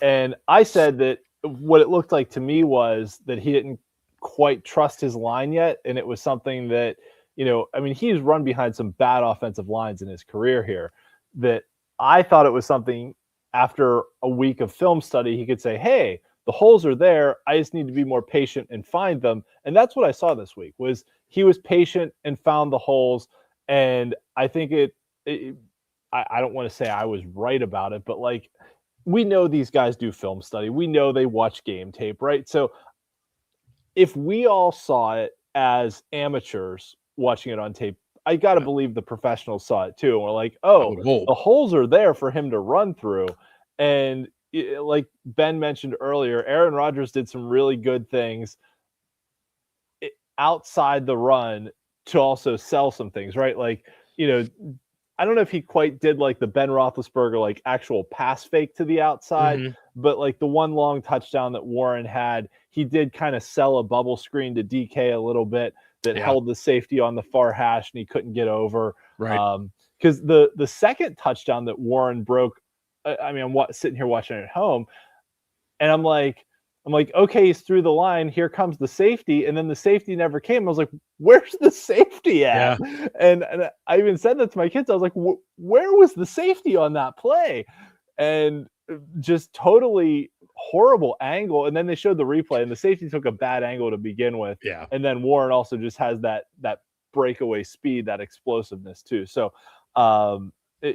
And I said that what it looked like to me was that he didn't quite trust his line yet, and it was something that, he's run behind some bad offensive lines in his career here, that I thought it was something after a week of film study he could say, hey, the holes are there. I just need to be more patient and find them. And that's what I saw this week, was he was patient and found the holes. And I think I don't want to say I was right about it, but like, we know these guys do film study. We know they watch game tape, right? So if we all saw it as amateurs watching it on tape, I got to believe the professionals saw it too. And we're like, oh, the holes are there for him to run through. And like Ben mentioned earlier, Aaron Rodgers did some really good things outside the run to also sell some things, right? Like, I don't know if he quite did like the Ben Roethlisberger, like actual pass fake to the outside, but like the one long touchdown that Warren had, he did kind of sell a bubble screen to DK a little bit that held the safety on the far hash and he couldn't get over. Right. Because the second touchdown that Warren broke, I'm sitting here watching it at home, and I'm like, okay, he's through the line. Here comes the safety, and then the safety never came. I was like, where's the safety at? Yeah. And I even said that to my kids. I was like, where was the safety on that play? And just totally horrible angle. And then they showed the replay, and the safety took a bad angle to begin with. Yeah. And then Warren also just has that breakaway speed, that explosiveness too. So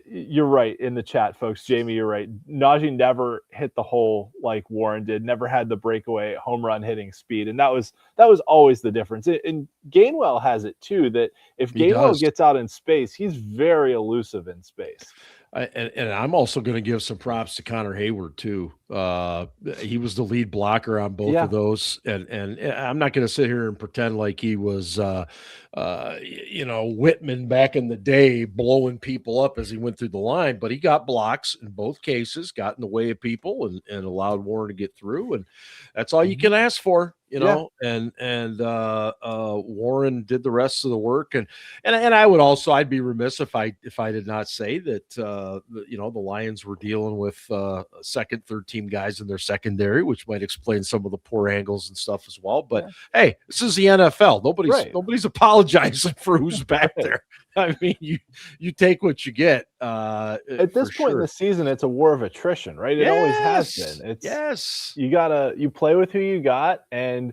you're right in the chat, folks. Jamie, you're right. Najee never hit the hole like Warren did. Never had the breakaway home run hitting speed, and that was always the difference. And Gainwell has it too. That if Gainwell gets out in space, he's very elusive in space. And I'm also going to give some props to Connor Hayward too. He was the lead blocker on both of those, and I'm not going to sit here and pretend like he was, Whitman back in the day blowing people up as he went through the line, but he got blocks in both cases, got in the way of people, and allowed Warren to get through, and that's all you can ask for. And Warren did the rest of the work, and I would also, I'd be remiss if I did not say that the Lions were dealing with second, third team guys in their secondary, which might explain some of the poor angles and stuff as well. But hey, this is the NFL. Nobody's apologizing for who's back there. I mean, you take what you get. At this point in the season, it's a war of attrition, right? It always has been. It's you play with who you got, and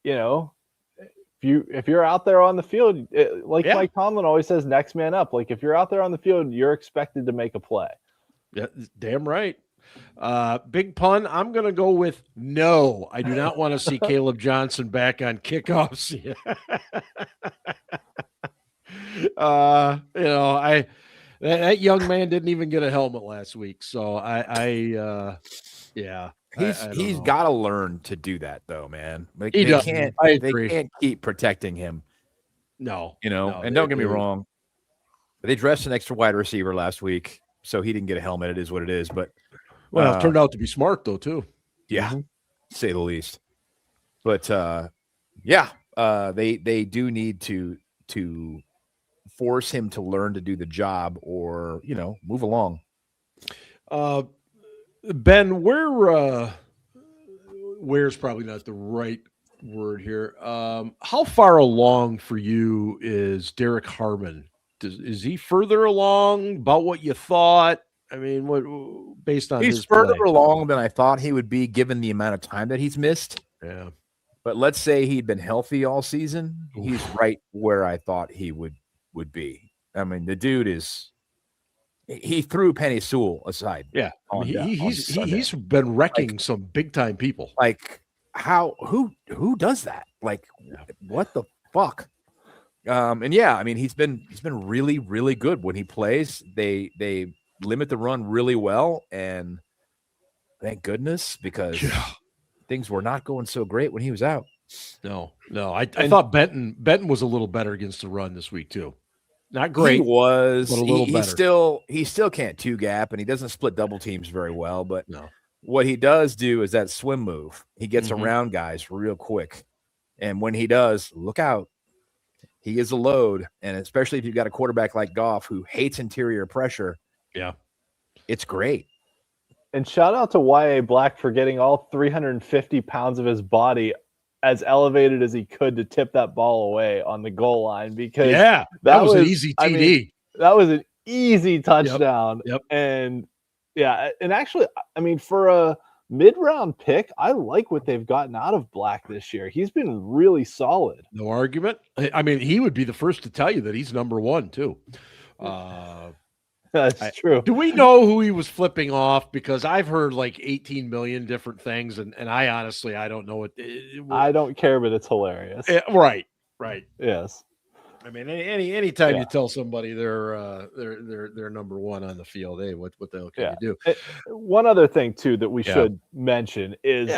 if you're out there on the field, Mike Tomlin always says, next man up. Like if you're out there on the field, you're expected to make a play. Yeah, damn right. Big pun. I'm going to go with no. I do not want to see Caleb Johnson back on kickoffs. That young man didn't even get a helmet last week. So he's got to learn to do that though, man. Like, they can't keep protecting him. No, and don't get me wrong. They dressed an extra wide receiver last week, so he didn't get a helmet. It is what it is, but it turned out to be smart though too. Yeah, say the least. But they do need to force him to learn to do the job, or move along. Ben, where's probably not the right word here. How far along for you is Derek Harmon? Is he further along about what you thought? I mean, based on he's further along than I thought he would be, given the amount of time that he's missed. Yeah, but let's say he'd been healthy all season. He's right where I thought he would be. I mean, the dude he threw Penny Sewell aside. Yeah, he's been wrecking some big time people. Like who does that? Like what the fuck? He's been really, really good when he plays. They limit the run really well, and thank goodness, because things were not going so great when he was out. No. I thought Benton was a little better against the run this week too. Not great. He was. But a little better. He still can't two gap, and he doesn't split double teams very well. But No. what he does do is that swim move. He gets around guys real quick, and when he does, look out. He is a load, and especially if you've got a quarterback like Goff who hates interior pressure. Yeah, it's great. And shout out to Y.A. Black for getting all 350 pounds of his body as elevated as he could to tip that ball away on the goal line, because that was an easy TD. I mean, that was an easy touchdown. Yep. And actually, I mean, for a mid-round pick, I like what they've gotten out of Black this year. He's been really solid. No argument. I mean, he would be the first to tell you that he's number one too. That's true. Do we know who he was flipping off? Because I've heard like 18 million different things, and I honestly, I don't know what. I don't care, but it's hilarious. Right. Yes. I mean, anytime you tell somebody they're number one on the field, hey, what the hell can you do? One other thing too that we should mention is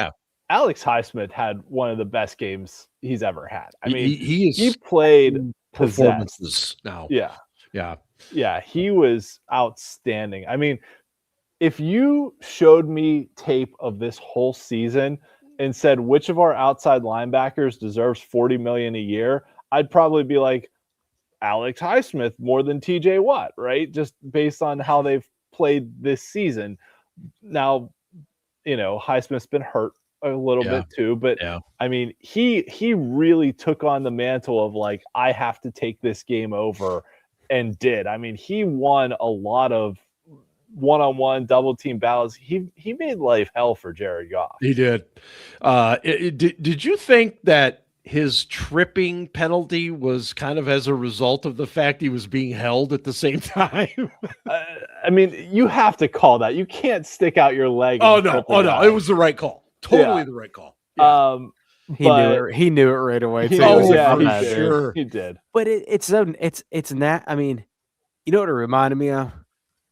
Alex Highsmith had one of the best games he's ever had. I mean, he played performances now. Yeah, he was outstanding. I mean, if you showed me tape of this whole season and said which of our outside linebackers deserves $40 million a year, I'd probably be like Alex Highsmith more than TJ Watt, right? Just based on how they've played this season. Now, Highsmith's been hurt a little bit too, but I mean, he really took on the mantle of like, I have to take this game over, and did. I mean, he won a lot of one-on-one double team battles. He made life hell for Jared Goff. He did. Did you think that his tripping penalty was kind of as a result of the fact he was being held at the same time? I mean, you have to call that. You can't stick out your leg. Oh no. It was the right call. Totally the right call. Yeah. He knew it right away too. He did. But it's not. I mean, you know what it reminded me of?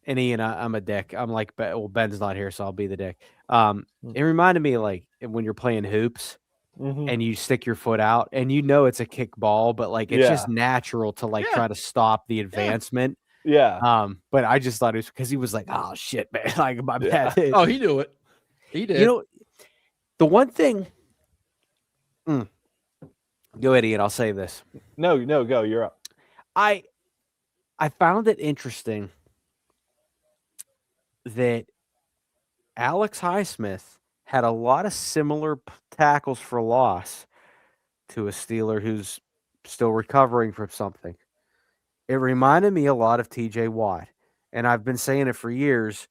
And Ian, I'm a dick. I'm like, well, Ben's not here, so I'll be the dick. It reminded me of like when you're playing hoops and you stick your foot out, and it's a kick ball, but like it's just natural to like try to stop the advancement. Yeah. But I just thought it was because he was like, oh shit, man, like my bad. Oh, he knew it. He did. The one thing. Go ahead, Ian. I'll say this. No, go. You're up. I found it interesting that Alex Highsmith had a lot of similar tackles for loss to a Steeler who's still recovering from something. It reminded me a lot of TJ Watt, and I've been saying it for years.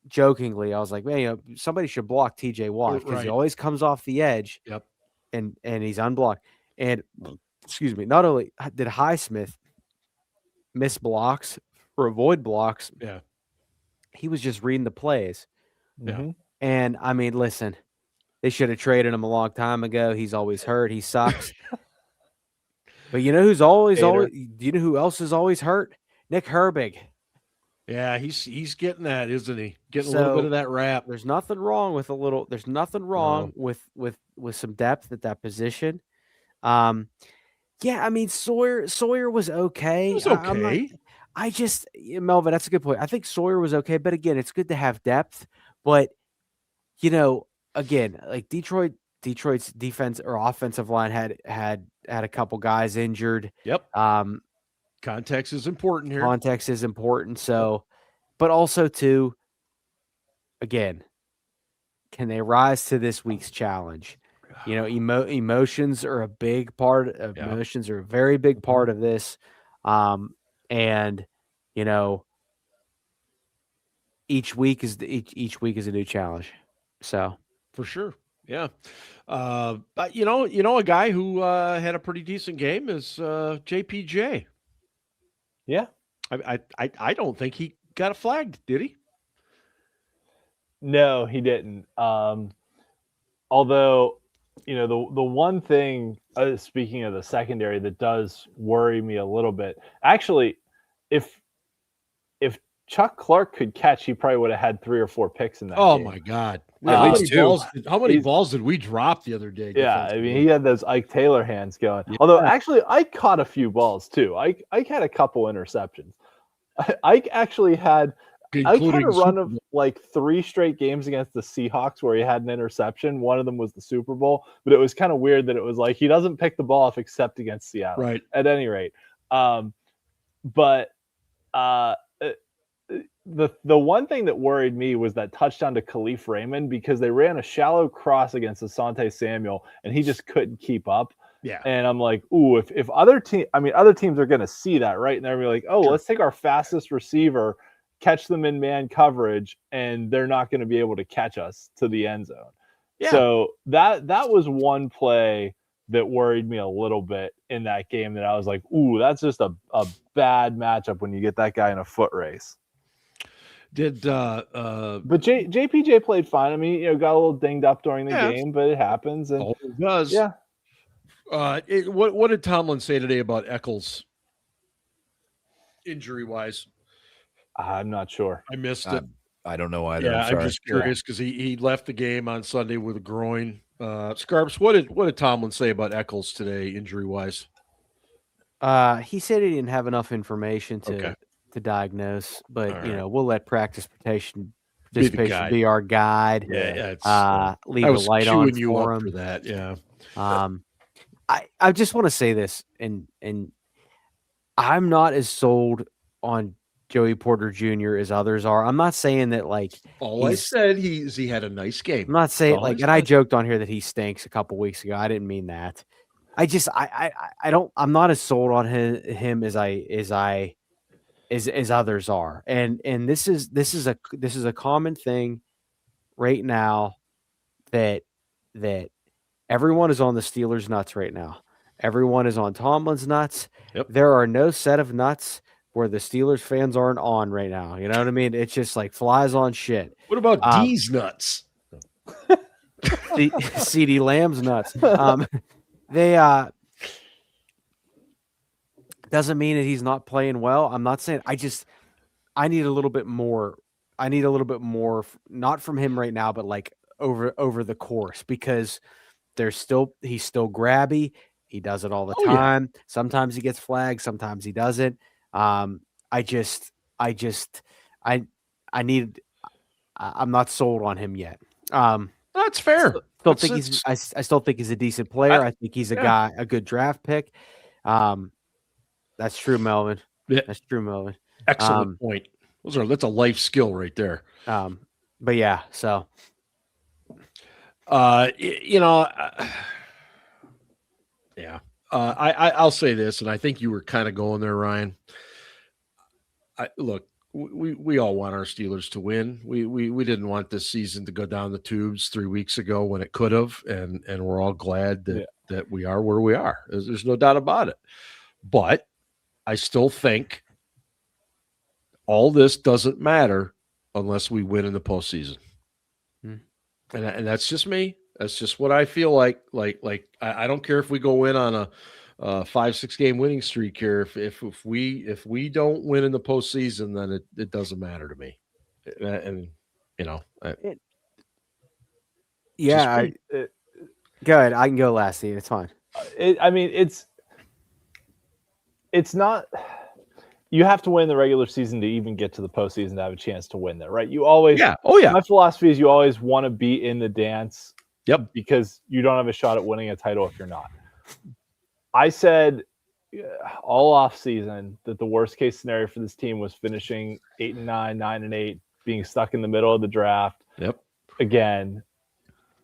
Jokingly, I was like, man, somebody should block TJ Watt because he always comes off the edge. Yep. And he's unblocked. And excuse me, not only did Highsmith miss blocks or avoid blocks, he was just reading the plays. Yeah. And I mean, listen, they should have traded him a long time ago. He's always hurt. He sucks. But you know who's always do you know who else is always hurt? Nick Herbig. Yeah, he's getting that, isn't he? Getting a little bit of that rap. There's nothing wrong with with some depth at that position. I mean Sawyer was okay. He was okay. Melvin, that's a good point. I think Sawyer was okay, but again, it's good to have depth. But again, like Detroit's defense or offensive line had a couple guys injured. Yep. Context is important here. Context is important. So, but also too, again, can they rise to this week's challenge? Emotions are a big part of emotions are a very big part of this. And each week is a new challenge. So for sure. Yeah. But a guy who had a pretty decent game is JPJ. Yeah. I don't think he got a flag, did he? No, he didn't. Although, the one thing, speaking of the secondary, that does worry me a little bit. Actually, if Chuck Clark could catch, he probably would have had 3 or 4 picks in that game. My God. how many balls did we drop the other day? Yeah, I mean, he had those Ike Taylor hands going. Yeah. Although, actually, Ike caught a few balls, too. Ike had a couple interceptions. Ike actually had a run of like 3 straight games against the Seahawks where he had an interception. One of them was the Super Bowl, but it was kind of weird that it was like he doesn't pick the ball up except against Seattle. Right. At any rate. The one thing that worried me was that touchdown to Khalif Raymond, because they ran a shallow cross against Asante Samuel and he just couldn't keep up. Yeah. And I'm like, ooh, if other teams are going to see that, right? And they're going to be like, oh, let's take our fastest receiver, catch them in man coverage, and they're not going to be able to catch us to the end zone. Yeah. So that was one play that worried me a little bit in that game, that I was like, ooh, that's just a bad matchup when you get that guy in a foot race. But JPJ played fine. I mean, got a little dinged up during the game, but it happens. And it does. Yeah. What did Tomlin say today about Eccles injury wise? I'm not sure. I missed it. I don't know either. Yeah, I'm just curious because he left the game on Sunday with a groin. Scarps, what did Tomlin say about Eccles today, injury wise? He said he didn't have enough information to diagnose, but we'll let practice participation be our guide. Yeah, leave a light on you for up him. For that. Yeah. I just want to say this, and I'm not as sold on Joey Porter Jr. as others are. I'm not saying that I said he had a nice game. I'm not saying and I joked on here that he stinks a couple weeks ago. I didn't mean that. I'm not as sold on him as others are. And this is a common thing right now that everyone is on the Steelers nuts right now. Everyone is on Tomlin's nuts. Yep. There are no set of nuts where the Steelers fans aren't on right now. You know what I mean? It's just like flies on shit. What about D's nuts? CD Lamb's nuts. They doesn't mean that he's not playing well. I'm not saying. I need a little bit more. I need a little bit more, not from him right now, but over the course, because he's still grabby. He does it all the time. Yeah. Sometimes he gets flagged. Sometimes he doesn't. I'm not sold on him yet. That's fair. I still think he's a decent player. I think he's a good draft pick. That's true, Melvin. Yeah. That's true, Melvin. Excellent point. That's a life skill right there. But yeah, so yeah. I'll say this, and I think you were kind of going there, Ryan. Look, we all want our Steelers to win. We didn't want this season to go down the tubes 3 weeks ago when it could have, and we're all glad that we are where we are. There's no doubt about it. But I still think all this doesn't matter unless we win in the postseason. And that's just me. That's just what I feel like. I don't care if we go in on a 5-6 game winning streak here. If we don't win in the postseason, then it doesn't matter to me. And go ahead. I can go last, Steve. It's fine. It's not. You have to win the regular season to even get to the postseason to have a chance to win there, right? You always. Yeah. Oh yeah. My philosophy is you always want to be in the dance. Yep. Because you don't have a shot at winning a title if you're not. I said all off season that the worst case scenario for this team was finishing 8-9, 9-8, being stuck in the middle of the draft. Yep. Again,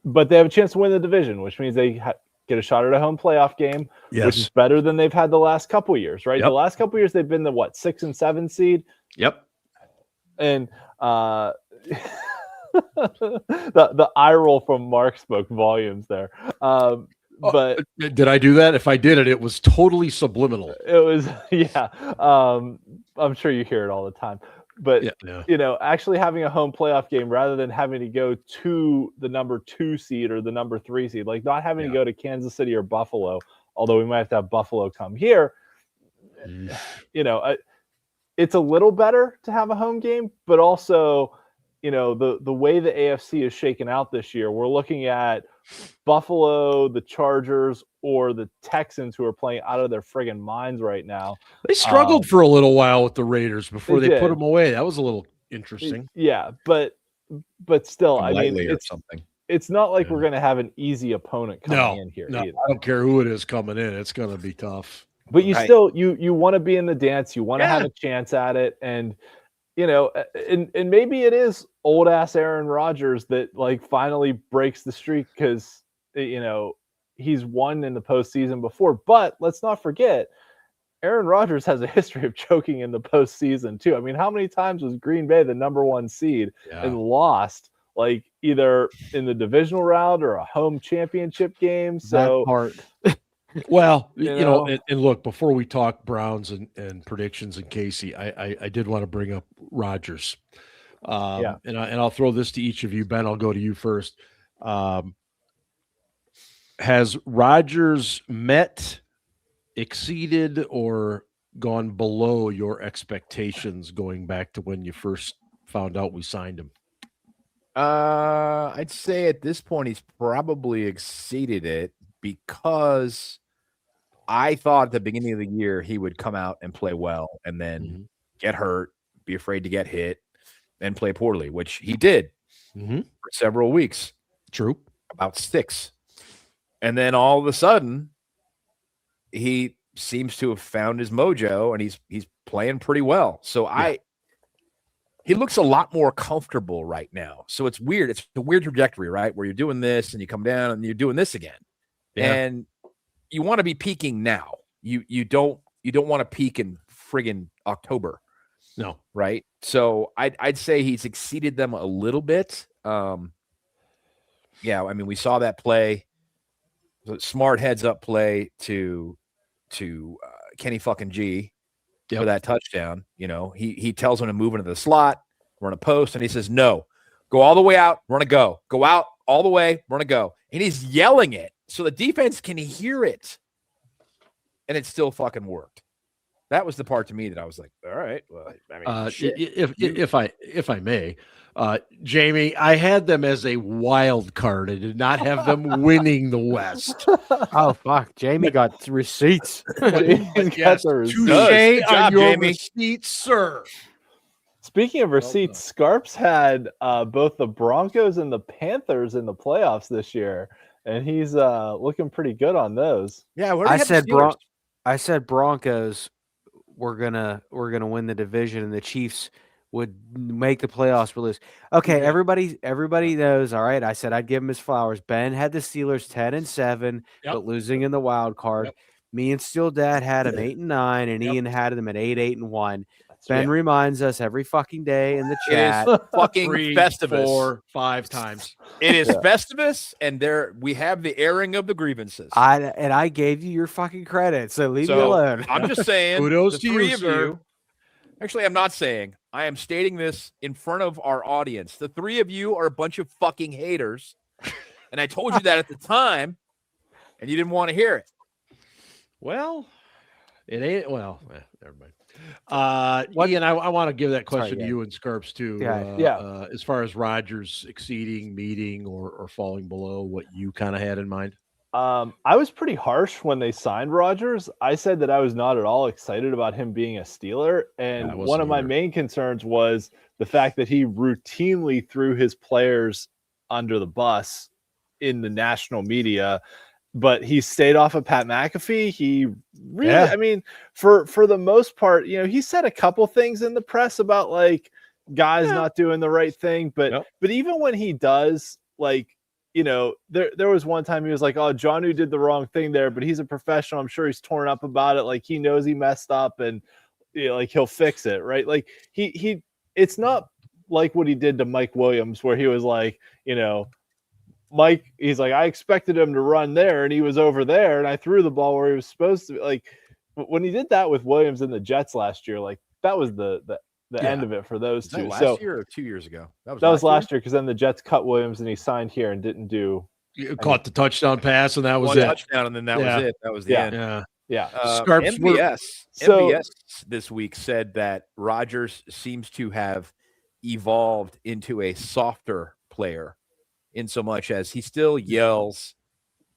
but they have a chance to win the division, which means they get a shot at a home playoff game, which is better than they've had the last couple of years, right? Yep. The last couple of years they've been the 6 and 7 seed. Yep. And the eye roll from Mark spoke volumes there. But did I do that? If I did it was totally subliminal. It was, yeah. I'm sure you hear it all the time. But, actually having a home playoff game rather than having to go to the number 2 seed or the number 3 seed, like not having to go to Kansas City or Buffalo, although we might have to have Buffalo come here, it's a little better to have a home game, but also the way the AFC is shaken out this year, we're looking at Buffalo, the Chargers, or the Texans, who are playing out of their friggin' minds right now. They struggled for a little while with the Raiders before they put them away. That was a little interesting. Yeah, but still, I mean, it's not like we're going to have an easy opponent coming in here. No, either. I don't care who it is coming in. It's going to be tough. But you still you want to be in the dance. You want to have a chance at it, and and maybe it is old ass Aaron Rodgers that like finally breaks the streak because he's won in the postseason before. But let's not forget, Aaron Rodgers has a history of choking in the postseason too. I mean, how many times was Green Bay the number 1 seed and lost, like either in the divisional round or a home championship game? So that part. Well, and look, before we talk Browns and predictions and Casey, I did want to bring up Rodgers. And I'll throw this to each of you. Ben, I'll go to you first. Has Rodgers met, exceeded, or gone below your expectations going back to when you first found out we signed him? I'd say at this point he's probably exceeded it, because I thought at the beginning of the year he would come out and play well and then get hurt, be afraid to get hit, and play poorly, which he did for several weeks. True. About 6. And then all of a sudden, he seems to have found his mojo, and he's playing pretty well. So he looks a lot more comfortable right now. So it's weird. It's a weird trajectory, right? Where you're doing this and you come down and you're doing this again. Yeah. And you want to be peaking now. You don't want to peak in friggin' October. No. Right? So I'd say he's exceeded them a little bit. I mean, we saw that play, the smart heads up play to Kenny fucking G for that touchdown. He tells him to move into the slot, run a post, and he says, no, go all the way out, run a go. Go out all the way, run a go. And he's yelling it so the defense can hear it. And it still fucking worked. That was the part to me that I was like, all right. Well, I mean, if I may, Jamie, I had them as a wild card. I did not have them winning the West. Oh fuck, Jamie got receipts. Yes, touche on your receipts, sir. Speaking of receipts, Scarps had both the Broncos and the Panthers in the playoffs this year, and he's looking pretty good on those. Yeah, I said Broncos were gonna win the division, and the Chiefs would make the playoffs or lose. Okay, everybody knows. All right, I said I'd give him his flowers. Ben had the Steelers 10-7, but losing in the wild card. Me and Steel Dad had him 8-9, and Ian had them at 8-1. Ben reminds us every fucking day in the chat. It is fucking Festivus. 4, 5 times. It is Festivus, and we have the airing of the grievances. I gave you your fucking credit, so leave me alone. I'm just saying. Kudos the to three you, of sir. you. Actually, I'm not saying. I am stating this in front of our audience. The 3 of you are a bunch of fucking haters, and I told you that at the time, and you didn't want to hear it. Well, it ain't. Well, never mind. Ian, I want to give that question to you and Scarps too. As far as Rodgers exceeding, meeting, or falling below what you kind of had in mind. I was pretty harsh when they signed Rodgers. I said that I was not at all excited about him being a Steeler, and one of my main concerns was the fact that he routinely threw his players under the bus in the national media. But he stayed off of Pat McAfee. He really, I mean, for the most part, he said a couple things in the press about like guys not doing the right thing. But even when he does, like, there was one time he was like, "Oh, Jonnu did the wrong thing there," but he's a professional. I'm sure he's torn up about it. Like he knows he messed up, and like he'll fix it, right? Like he it's not like what he did to Mike Williams, where he was like, Mike, he's like, I expected him to run there, and he was over there, and I threw the ball where he was supposed to be. Like when he did that with Williams and the Jets last year, like that was the end of it for those two. Last year or 2 years ago? That was last year, because then the Jets cut Williams and he signed here and didn't do. You caught the touchdown pass, and that was one it. Touchdown, and then that was it. That was the end. Yeah. MBS this week said that Rodgers seems to have evolved into a softer player in so much as he still yells,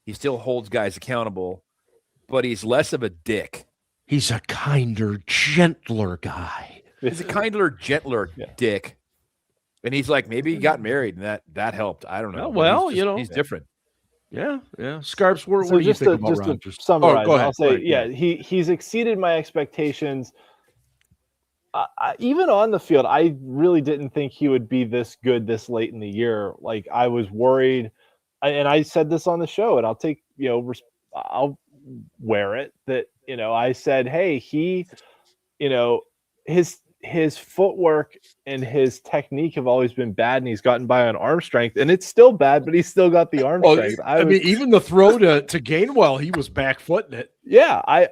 he still holds guys accountable, but he's less of a dick. He's a kinder, gentler guy. He's a kinder, gentler dick. And he's like, maybe he got married and that helped. I don't know. Well, he's different. Yeah. Scarps, what So do you think about just Rodgers? to summarize, go ahead. I'll say, he's exceeded my expectations. Even on the field, I really didn't think he would be this good this late in the year. Like, I was worried, and I said this on the show, and I'll take, I'll wear it, that, I said, hey, he, his footwork and his technique have always been bad, and he's gotten by on arm strength, and it's still bad, but he's still got the arm strength. I mean, even the throw to Gainwell, he was back footing it. Yeah, I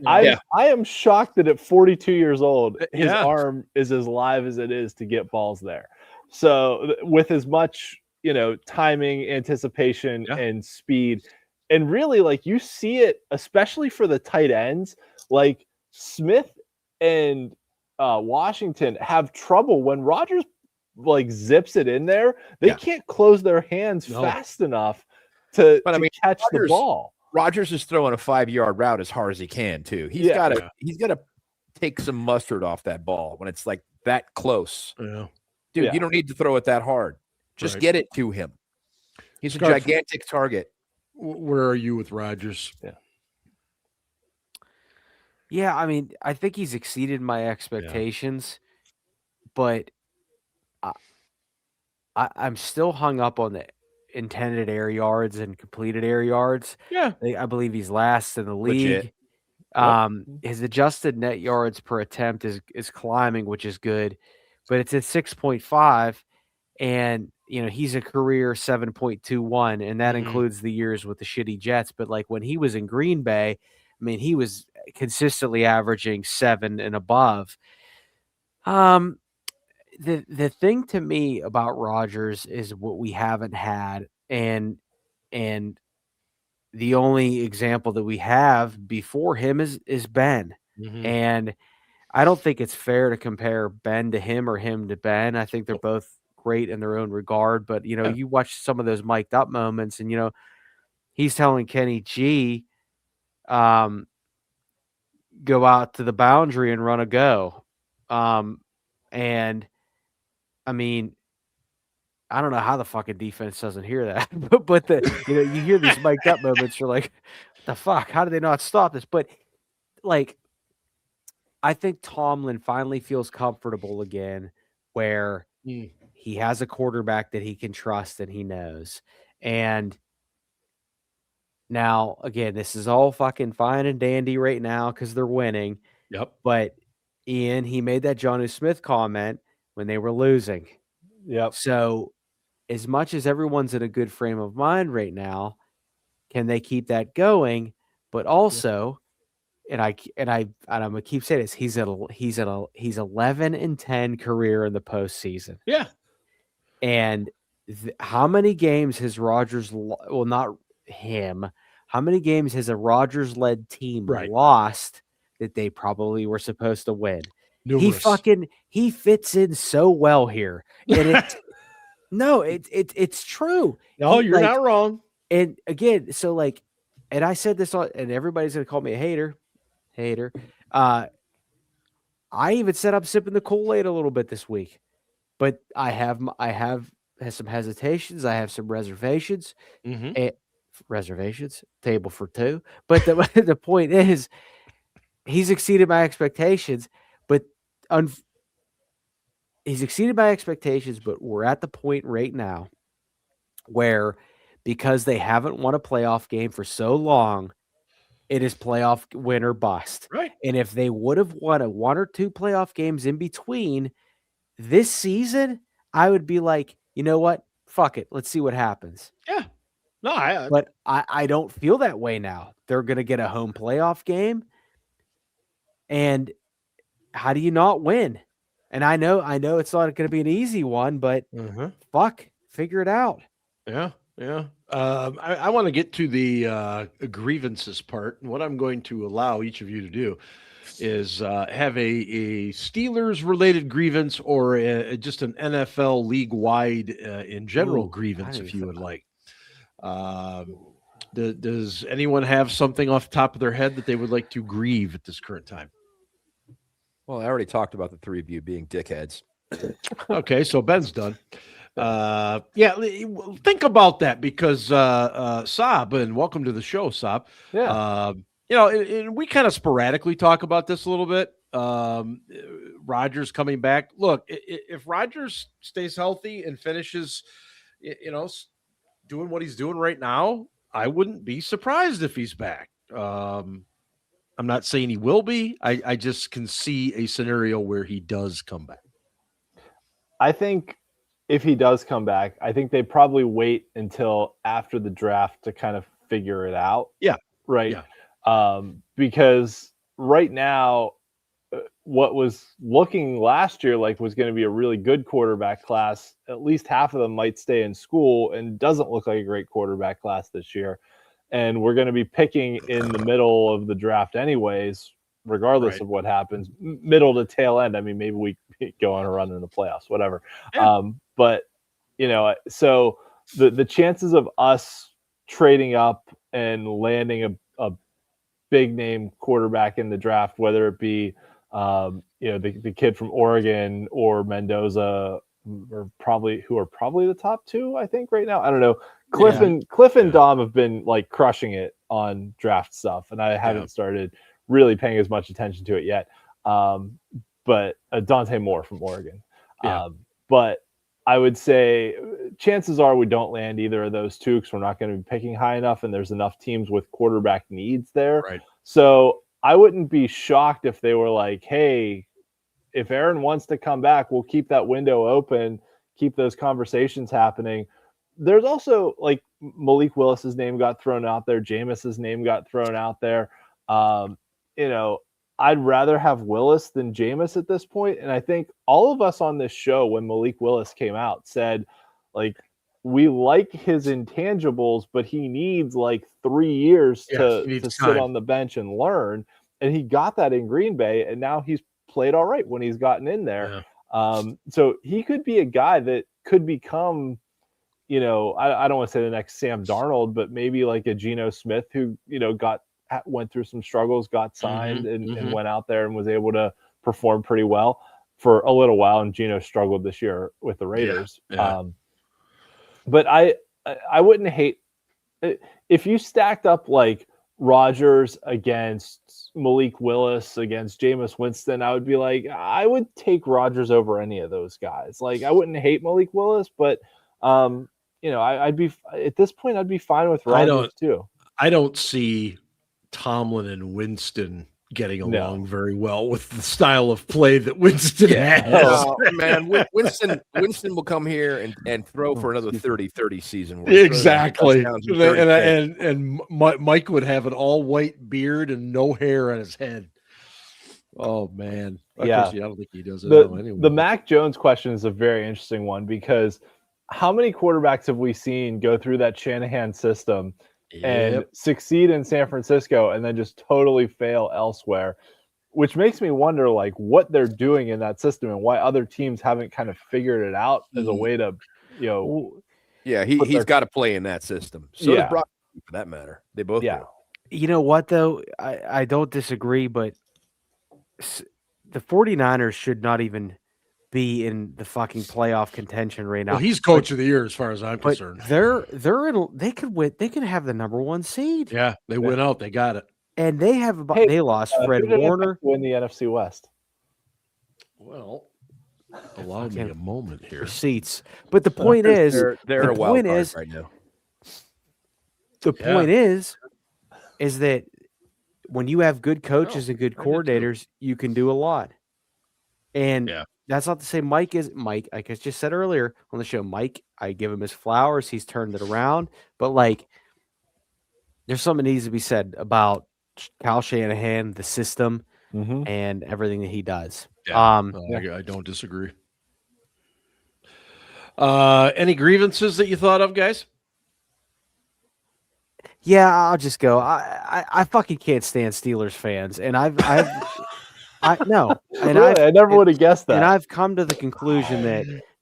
am shocked that at 42 years old, his arm is as live as it is to get balls there. So with as much, timing, anticipation, and speed, and really, like, you see it, especially for the tight ends, like Smith and Washington have trouble when Rodgers like zips it in there. They can't close their hands fast enough to catch the ball. Rodgers is throwing a 5-yard route as hard as he can too. He's got to take some mustard off that ball when it's like that close. Yeah. Dude, you don't need to throw it that hard. Just get it to him. He's a gigantic target. Where are you with Rodgers? Yeah, I mean, I think he's exceeded my expectations, but I'm still hung up on the intended air yards and completed air yards. Yeah. I believe he's last in the league. His adjusted net yards per attempt is climbing, which is good, but it's at 6.5, and he's a career 7.21, and that includes the years with the shitty Jets. But like when he was in Green Bay, I mean, he was consistently averaging 7 and above. The thing to me about Rodgers is what we haven't had, and the only example that we have before him is Ben. And I don't think it's fair to compare Ben to him or him to Ben. I think they're both great in their own regard, but you watch some of those mic'd up moments, and he's telling Kenny G, go out to the boundary and run a go. And I mean, I don't know how the fucking defense doesn't hear that, but you hear these mic'd up moments, you're like, what the fuck? How did they not stop this? But like, I think Tomlin finally feels comfortable again, where he has a quarterback that he can trust and he knows. And now, again, this is all fucking fine and dandy right now because they're winning. Yep. But Ian, he made that Jonnu Smith comment when they were losing. Yep. So as much as everyone's in a good frame of mind right now, can they keep that going? But also, and I'm gonna keep saying this, he's 11-10 career in the postseason. Yeah. And how many games has Rodgers? Well, not him. How many games has a Rodgers-led team lost that they probably were supposed to win? Numerous. He fits in so well here, and it's true. No, you're not wrong. And again, so like, and I said this on, and everybody's gonna call me a hater. I even set up sipping the Kool-Aid a little bit this week, but I have some hesitations. I have some reservations. Reservations, table for two. But the point is, he's exceeded my expectations. But he's exceeded my expectations. But we're at the point right now where, because they haven't won a playoff game for so long, it is playoff win or bust. Right. And if they would have won a 1 or 2 playoff games in between this season, I would be like, you know what? Fuck it. Let's see what happens. Yeah. No, but I don't feel that way now. They're going to get a home playoff game. And how do you not win? And I know it's not going to be an easy one, but figure it out. Yeah. Yeah. I want to get to the grievances part, and what I'm going to allow each of you to do. is have a Steelers related grievance or just an NFL league wide in general grievance, if you would like. Does anyone have something off the top of their head that they would like to grieve at this current time? Well, I already talked about the three of you being dickheads. Okay, so Ben's done. Think about that because Saab, and welcome to the show, Saab. Yeah. And we kind of sporadically talk about this a little bit. Rodgers coming back. Look, if Rodgers stays healthy and finishes, doing what he's doing right now, I wouldn't be surprised if he's back. I'm not saying he will be. I just can see a scenario where he does come back. I think if he does come back, I think they probably wait until after the draft to kind of figure it out. Yeah. Right. Yeah. Because right now, what was looking last year like was going to be a really good quarterback class, at least half of them might stay in school, and doesn't look like a great quarterback class this year. And we're going to be picking in the middle of the draft anyways, regardless of what happens, middle to tail end. I mean, maybe we go on a run in the playoffs, whatever. Yeah. But so the chances of us trading up and landing a big name quarterback in the draft, whether it be the kid from Oregon or Mendoza, who are probably the top two, I think, right now. I don't know. Cliff and Dom have been like crushing it on draft stuff, and I haven't started really paying as much attention to it yet. But Dante Moore from Oregon. But I would say chances are we don't land either of those two because we're not going to be picking high enough, and there's enough teams with quarterback needs there. Right. So I wouldn't be shocked if they were like, hey, if Aaron wants to come back, we'll keep that window open, keep those conversations happening. There's also like Malik Willis's name got thrown out there. Jameis's name got thrown out there. I'd rather have Willis than Jameis at this point. And I think all of us on this show, when Malik Willis came out, said, like, we like his intangibles, but he needs like 3 years to sit on the bench and learn. And he got that in Green Bay, and now he's played all right when he's gotten in there. Yeah. So he could be a guy that could become, I don't want to say the next Sam Darnold, but maybe like a Geno Smith who, went through some struggles, got signed and went out there and was able to perform pretty well for a little while. And Geno struggled this year with the Raiders. Yeah. But I wouldn't hate if you stacked up like Rodgers against Malik Willis against Jameis Winston. I would be like, I would take Rodgers over any of those guys. Like, I wouldn't hate Malik Willis, but I'd be at this point, I'd be fine with Rodgers too. I don't see Tomlin and Winston getting along very well with the style of play that Winston has. Oh, man, Winston will come here and throw for another 30-30 season. Exactly. And Mike would have an all-white beard and no hair on his head. Oh, man. I don't think he does it anyway. The Mac Jones question is a very interesting one because how many quarterbacks have we seen go through that Shanahan system and succeed in San Francisco and then just totally fail elsewhere, which makes me wonder like what they're doing in that system and why other teams haven't kind of figured it out as a way to, he's got to play in that system. So does Brock, for that matter. They both do. You know what, though? I don't disagree, but the 49ers should not even be in the fucking playoff contention right now. Well, he's coach of the year as far as I'm concerned. They could win. They could have the number 1 seed. Yeah, they went out. They got it. And they have they lost Fred Warner. Win the NFC West. Well, allow me a moment here. Seats. But the point is, they're a wild card right now. The point is that when you have good coaches and good coordinators, you can do a lot. And that's not to say Mike, like I just said earlier on the show, Mike, I give him his flowers. He's turned it around. But, like, there's something that needs to be said about Kyle Shanahan, the system, and everything that he does. Yeah, I don't disagree. Any grievances that you thought of, guys? Yeah, I'll just go. I fucking can't stand Steelers fans, and I never would have guessed that. And I've come to the conclusion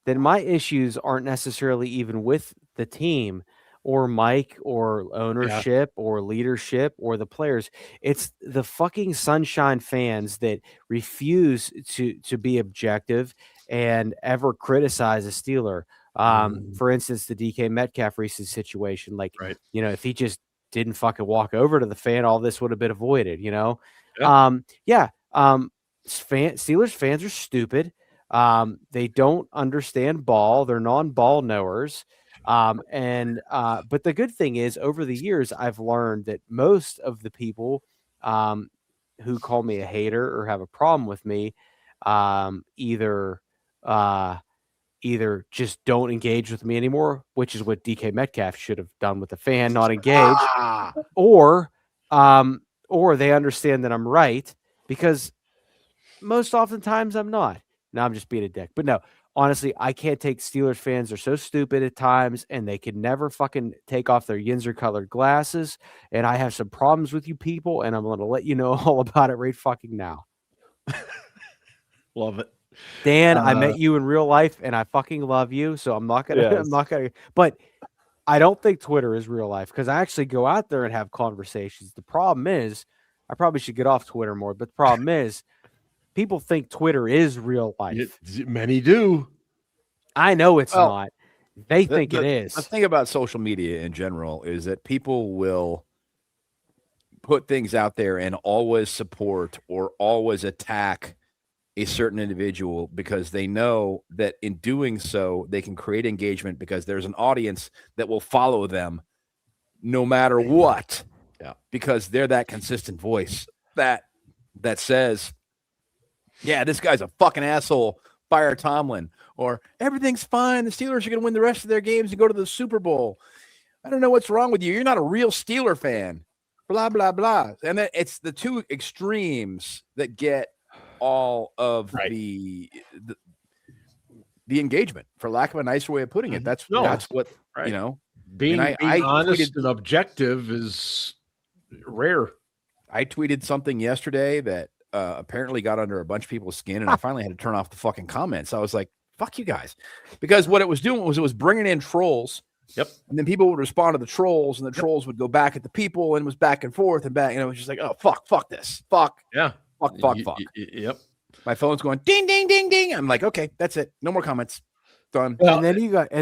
that my issues aren't necessarily even with the team or Mike or ownership or leadership or the players. It's the fucking sunshine fans that refuse to be objective and ever criticize a Steeler. For instance, the DK Metcalf recent situation, like, if he just didn't fucking walk over to the fan, all this would have been avoided, Steelers fans are stupid. They don't understand ball. They're non-ball knowers. But the good thing is, over the years, I've learned that most of the people who call me a hater or have a problem with me either just don't engage with me anymore, which is what DK Metcalf should have done with the fan, not engage, or they understand that I'm right, because most oftentimes I'm not. Now I'm just being a dick. But no, honestly, I can't take Steelers fans. They're so stupid at times, and they can never fucking take off their Yinzer colored glasses. And I have some problems with you people, and I'm going to let you know all about it right fucking now. Love it. Dan, I met you in real life, and I fucking love you. So I'm not gonna. But I don't think Twitter is real life, because I actually go out there and have conversations. The problem is, I probably should get off Twitter more. But the problem is, people think Twitter is real life. Many do. I know it's not. They think it is. The thing about social media in general is that people will put things out there and always support or always attack a certain individual, because they know that in doing so, they can create engagement, because there's an audience that will follow them no matter what. Yeah. Because they're that consistent voice that says, yeah, this guy's a fucking asshole, fire Tomlin, or everything's fine, the Steelers are going to win the rest of their games and go to the Super Bowl. I don't know what's wrong with you. You're not a real Steeler fan. Blah, blah, blah. And then it's the two extremes that get all of the engagement, for lack of a nicer way of putting it. That's what, being honest and objective is rare. I tweeted something yesterday that apparently got under a bunch of people's skin, and I finally had to turn off the fucking comments. I was like, fuck you guys. Because what it was doing was it was bringing in trolls. Yep. And then people would respond to the trolls, and the trolls would go back at the people, and it was back and forth and back. And it was just like, oh, fuck this. Fuck. Yeah. Fuck. Yep. My phone's going ding, ding, ding, ding. I'm like, okay, that's it. No more comments. Done. Well, and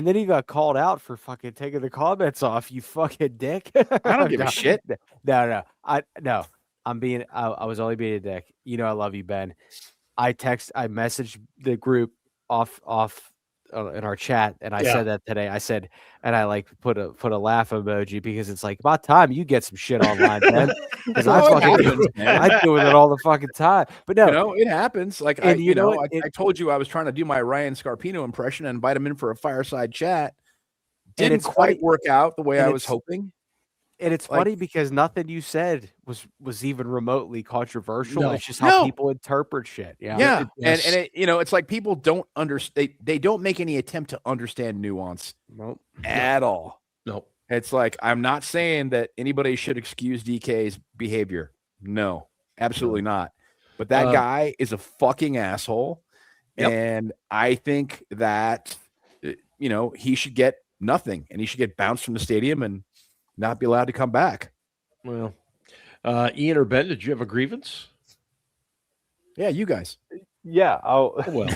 then he got called out for fucking taking the comments off. You fucking dick. I don't give a shit. No. I was only being a dick. I love you, Ben. I messaged the group off in our chat, and I said that today. I said, and I like put a laugh emoji, because it's like, about time you get some shit online, Ben. Because I do it all the fucking time. But no, it happens. Like, I told you I was trying to do my Ryan Scarpino impression and invite him in for a fireside chat. Didn't quite work out the way I was hoping. And it's funny because nothing you said was even remotely controversial. No. It's just how people interpret shit. Yeah. And it's like people don't understand. They don't make any attempt to understand nuance at all. Nope. It's like, I'm not saying that anybody should excuse DK's behavior. No, absolutely not. But that guy is a fucking asshole. Yep. And I think that, he should get nothing, and he should get bounced from the stadium and not be allowed to come back. Well, Ian or Ben, did you have a grievance? Yeah, you guys. Yeah.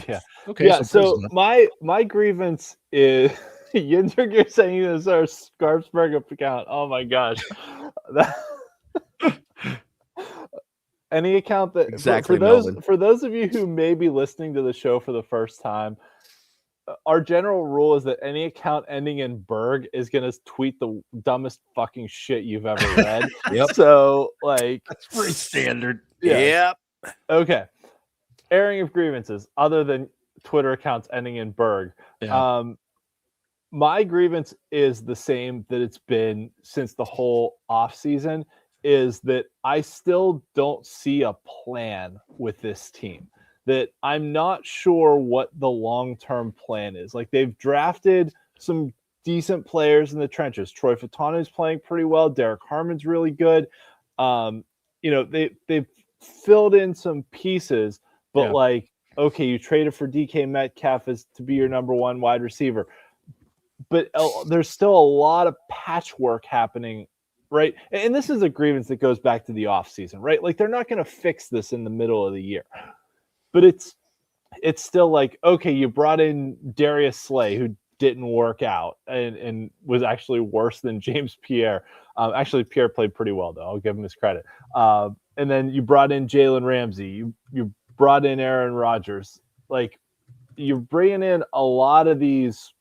Yeah. Okay. Yeah. So my grievance is Yinzer, you're saying this is our Scarpsburg account. Oh my gosh. Any account that exactly for those of you who may be listening to the show for the first time, our general rule is that any account ending in Berg is going to tweet the dumbest fucking shit you've ever read. Yep. So, like, that's pretty standard. Yeah. Yep. Okay. Airing of grievances other than Twitter accounts ending in Berg. Yeah. My grievance is the same that it's been since the whole off season, is that I still don't see a plan with this team. That I'm not sure what the long-term plan is. Like, they've drafted some decent players in the trenches. Troy Fatanu is playing pretty well. Derek Harmon's really good. They've filled in some pieces, but okay, you traded for DK Metcalf as to be your number one wide receiver, but there's still a lot of patchwork happening, right? And this is a grievance that goes back to the offseason, right? Like, they're not going to fix this in the middle of the year, but it's still like, okay, you brought in Darius Slay, who didn't work out and was actually worse than James Pierre. Actually, Pierre played pretty well, though. I'll give him his credit. And then you brought in Jalen Ramsey. You brought in Aaron Rodgers. Like, you're bringing in a lot of these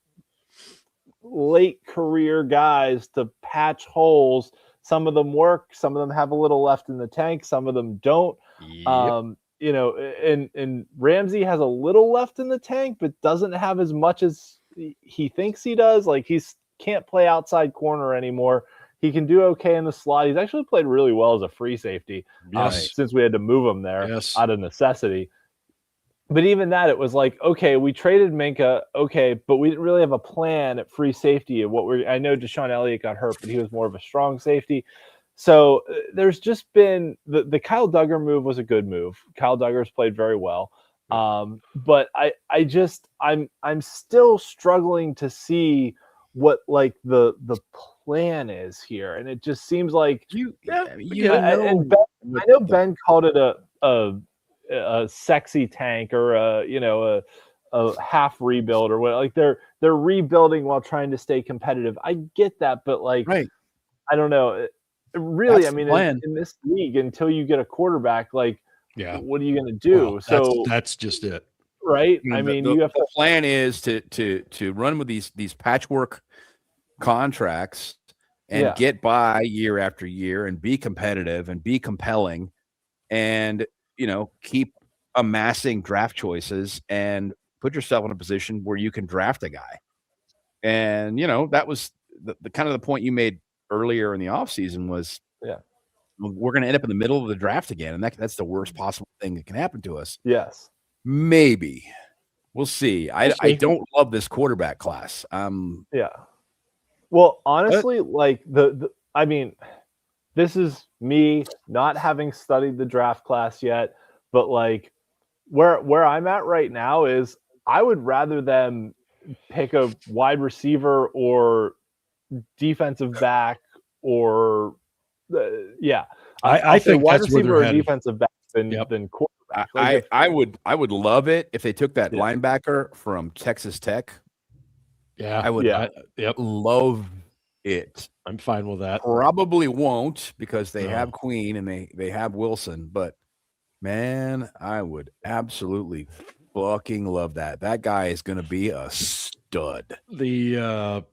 late career guys to patch holes. Some of them work. Some of them have a little left in the tank. Some of them don't. Yep. And Ramsey has a little left in the tank, but doesn't have as much as he thinks he does. Like, can't play outside corner anymore. He can do okay in the slot. He's actually played really well as a free safety since we had to move him there out of necessity. But even that, it was like, okay, we traded Minka, okay, but we didn't really have a plan at free safety. I know Deshaun Elliott got hurt, but he was more of a strong safety. So there's just been the Kyle Duggar move was a good move. Kyle Duggar's played very well. But I'm still struggling to see what like the plan is here, and it just seems like I know Ben called it a sexy tank or a half rebuild or what. Like they're rebuilding while trying to stay competitive. I get that, but like I don't know. Really, I mean, in this league, until you get a quarterback, like what are you going to do? Well, that's just it. Right. I mean, you have the plan is to run with these patchwork contracts and get by year after year and be competitive and be compelling and, keep amassing draft choices and put yourself in a position where you can draft a guy. And, that was the kind of the point you made earlier in the offseason was, we're going to end up in the middle of the draft again. And that's the worst possible thing that can happen to us. Yes. Maybe we'll see. I don't love this quarterback class. Well, honestly, like I mean, this is me not having studied the draft class yet, but like where I'm at right now is I would rather them pick a wide receiver or defensive back or I think wide that's where receiver they're or headed. defensive back than quarterback. Like I would love it if they took that linebacker from Texas Tech. Yeah, I would love it. I'm fine with that. Probably won't because they have Queen and they have Wilson, but man, I would absolutely fucking love that. That guy is going to be a stud. The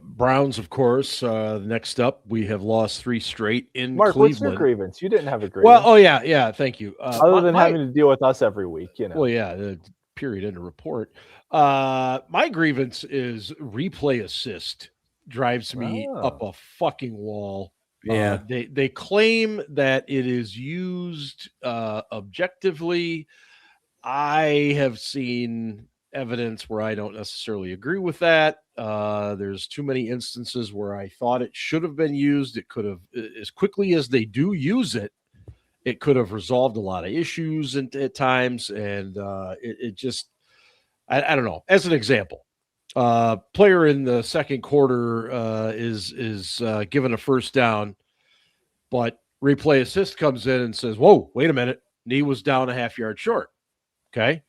Browns, of course. Next up, we have lost 3 straight in Mark, Cleveland. what's your grievance? You didn't have a grievance. Well, thank you. Other than having to deal with us every week, Well, the period in a report. My grievance is replay assist drives me up a fucking wall. Yeah. They claim that it is used objectively. I have seen evidence where I don't necessarily agree with that. There's too many instances where I thought it should have been used. It could have, as quickly as they do use it, it could have resolved a lot of issues at times. And it just, I don't know. As an example, player in the second quarter is given a first down, but replay assist comes in and says, whoa, wait a minute. Knee was down a half yard short. Okay.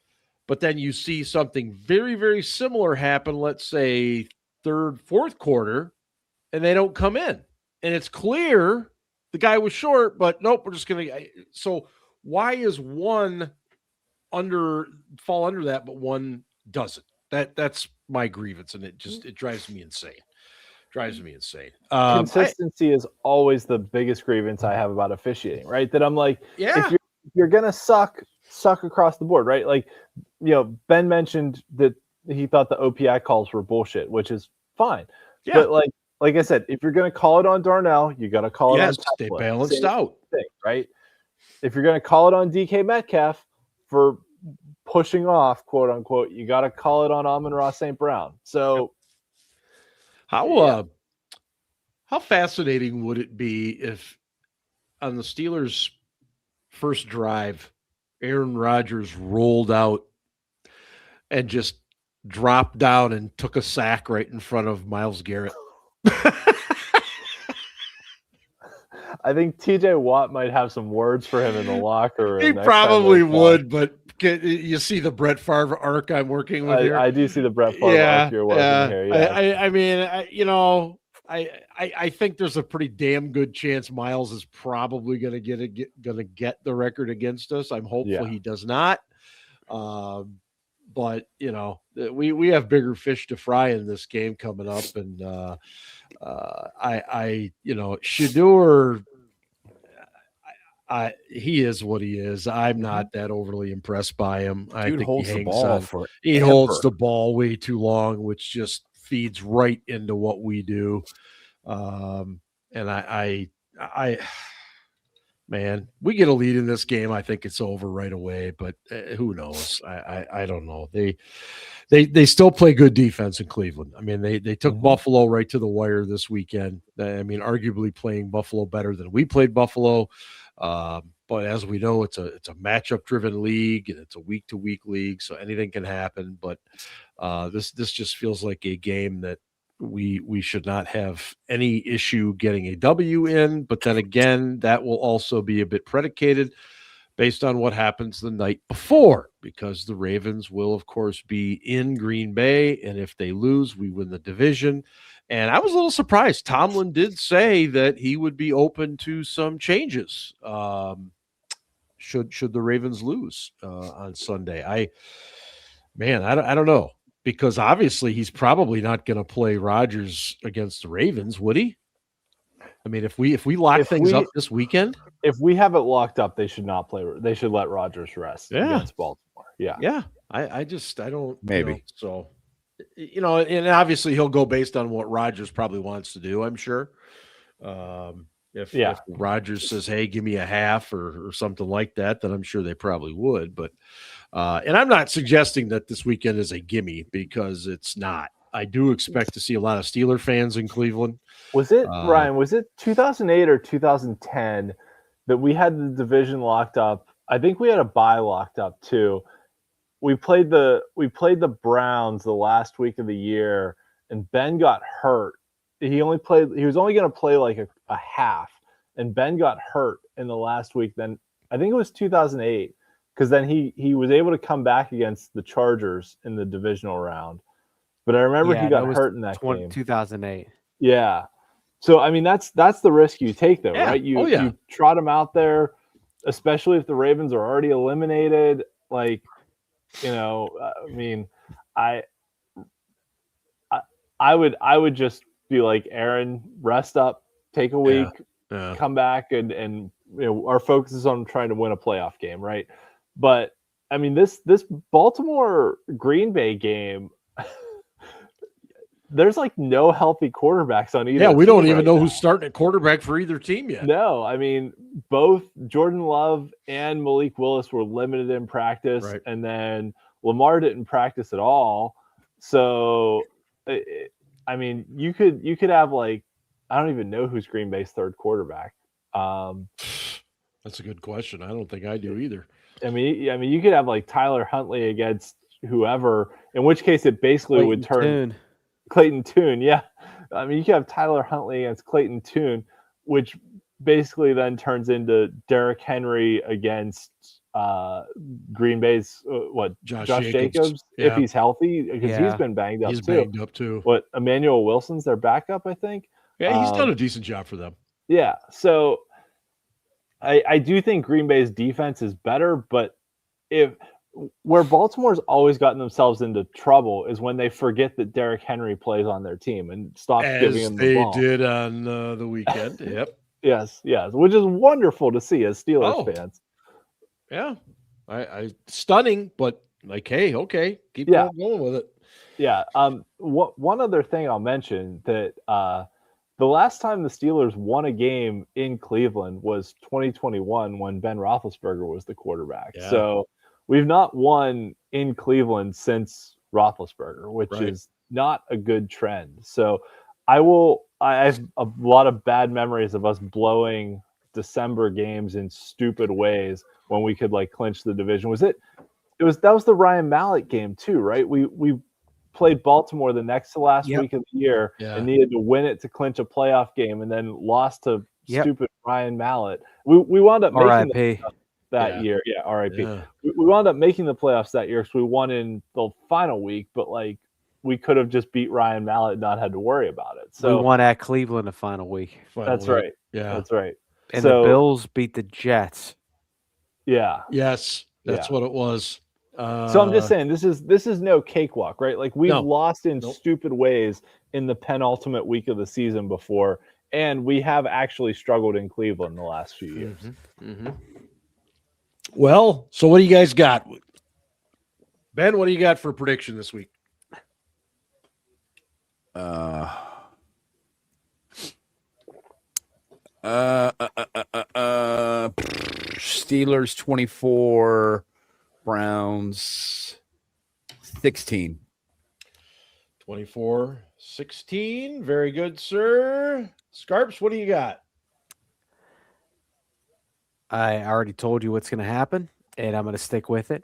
But then you see something very, very similar happen, let's say third, fourth quarter, and they don't come in. And it's clear the guy was short, but nope, we're just going to. So why is one fall under that, but one doesn't? That's my grievance, and it drives me insane. Consistency is always the biggest grievance I have about officiating, right? That I'm like, if you're going to suck across the board, right? Like, Ben mentioned that he thought the OPI calls were bullshit, which is fine. Yeah. But like I said, if you're going to call it on Darnell, you got to call it on Tesla. They balanced out. Thing, right? If you're going to call it on DK Metcalf for pushing off, quote unquote, you got to call it on Amon-Ra St. Brown. So How fascinating would it be if on the Steelers' first drive, Aaron Rodgers rolled out and just dropped down and took a sack right in front of Myles Garrett? I think TJ Watt might have some words for him in the locker room. He probably would, but you see the Brett Favre arc I'm working with here? I do see the Brett Favre arc you're working here. Yeah. I think there's a pretty damn good chance Myles is probably going to get the record against us. I'm hopeful he does not. But we have bigger fish to fry in this game coming up, and Shedeur, he is what he is. I'm not that overly impressed by him. Dude I think holds he the hangs ball on. for He holds the ball way too long, which just feeds right into what we do. Man, we get a lead in this game, I think it's over right away. But who knows? I don't know. They still play good defense in Cleveland. I mean, they took Buffalo right to the wire this weekend. I mean, arguably playing Buffalo better than we played Buffalo. But as we know, it's a matchup driven league, and it's a week to week league, so anything can happen. But this just feels like a game that we should not have any issue getting a W in. But then again, that will also be a bit predicated based on what happens the night before, because the Ravens will, of course, be in Green Bay, and if they lose, we win the division. And I was a little surprised. Tomlin did say that he would be open to some changes should the Ravens lose on Sunday. I don't know, because obviously he's probably not going to play Rodgers against the Ravens, would he? I mean, if we lock things up this weekend, if we have it locked up, they should not play. They should let Rodgers rest against Baltimore. Yeah. I don't maybe so. And obviously he'll go based on what Rodgers probably wants to do, I'm sure. If Rodgers says, hey, give me a half or something like that, then I'm sure they probably would. But and I'm not suggesting that this weekend is a gimme, because it's not. I do expect to see a lot of Steeler fans in Cleveland. Was it, Ryan, was it 2008 or 2010 that we had the division locked up? I think we had a bye locked up too. We played the Browns the last week of the year, and Ben got hurt. He was only going to play like a half, and Ben got hurt in the last week. Then I think it was 2008, because then he was able to come back against the Chargers in the divisional round. But I remember he got hurt in that game. 2008. Yeah. So I mean that's the risk you take though, right? You trot him out there, especially if the Ravens are already eliminated. Like, I mean, I would just be like, Aaron, rest up, take a week, come back, and our focus is on trying to win a playoff game, right? But I mean, this Baltimore Green Bay game, there's like no healthy quarterbacks on either. Yeah, we don't even know who's starting at quarterback for either team yet. No, I mean, both Jordan Love and Malik Willis were limited in practice, and then Lamar didn't practice at all. So, I mean, you could have like, I don't even know who's Green Bay's third quarterback. That's a good question. I don't think I do either. I mean, you could have like Tyler Huntley against whoever, in which case it basically would turn Clayton Tune. Yeah. I mean, you could have Tyler Huntley against Clayton Tune, which basically then turns into Derrick Henry against Green Bay's Josh Jacobs if he's healthy, because he's been banged up. Banged up too. What, Emmanuel Wilson's their backup, I think. Yeah, he's done a decent job for them. Yeah, so I do think Green Bay's defense is better, but where Baltimore's always gotten themselves into trouble is when they forget that Derrick Henry plays on their team and stop giving him the ball. They did on the weekend. Yep. Yes, which is wonderful to see as Steelers fans. Yeah, I stunning, but like, hey, okay, keep going with it. Yeah. One other thing I'll mention, that the last time the Steelers won a game in Cleveland was 2021 when Ben Roethlisberger was the quarterback. Yeah. So we've not won in Cleveland since Roethlisberger, which is not a good trend. So I have a lot of bad memories of us blowing December games in stupid ways when we could like clinch the division. That was the Ryan Mallett game too, right? We played Baltimore the next to last week of the year and needed to win it to clinch a playoff game, and then lost to stupid Ryan Mallett. We wound up making the playoffs that year. Yeah, RIP. Yeah. We wound up making the playoffs that year because we won in the final week, but like we could have just beat Ryan Mallett and not had to worry about it. So we won at Cleveland the final week. That's right. Yeah, that's right. And the Bills beat the Jets. Yeah. Yes, that's what it was. So I'm just saying this is no cakewalk, right? Like we've lost in stupid ways in the penultimate week of the season before, and we have actually struggled in Cleveland the last few years. Mm-hmm. Mm-hmm. Well, so what do you guys got? Ben, what do you got for a prediction this week? Steelers 24, Browns 16. 24-16. Very good, sir. Scarps, what do you got? I already told you what's going to happen, and I'm going to stick with it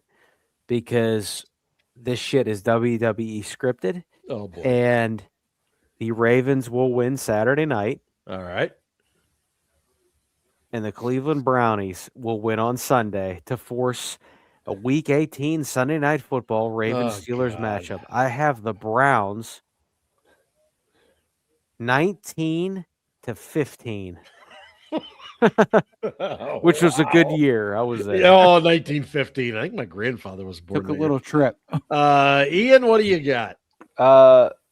because this shit is WWE scripted. Oh, boy. And the Ravens will win Saturday night. All right. And the Cleveland Brownies will win on Sunday to force a Week 18 Sunday Night Football Ravens-Steelers matchup. I have the Browns 19-15. Which was a good year. I was there. 1915. I think my grandfather was born. Took a little trip. Ian, what do you got?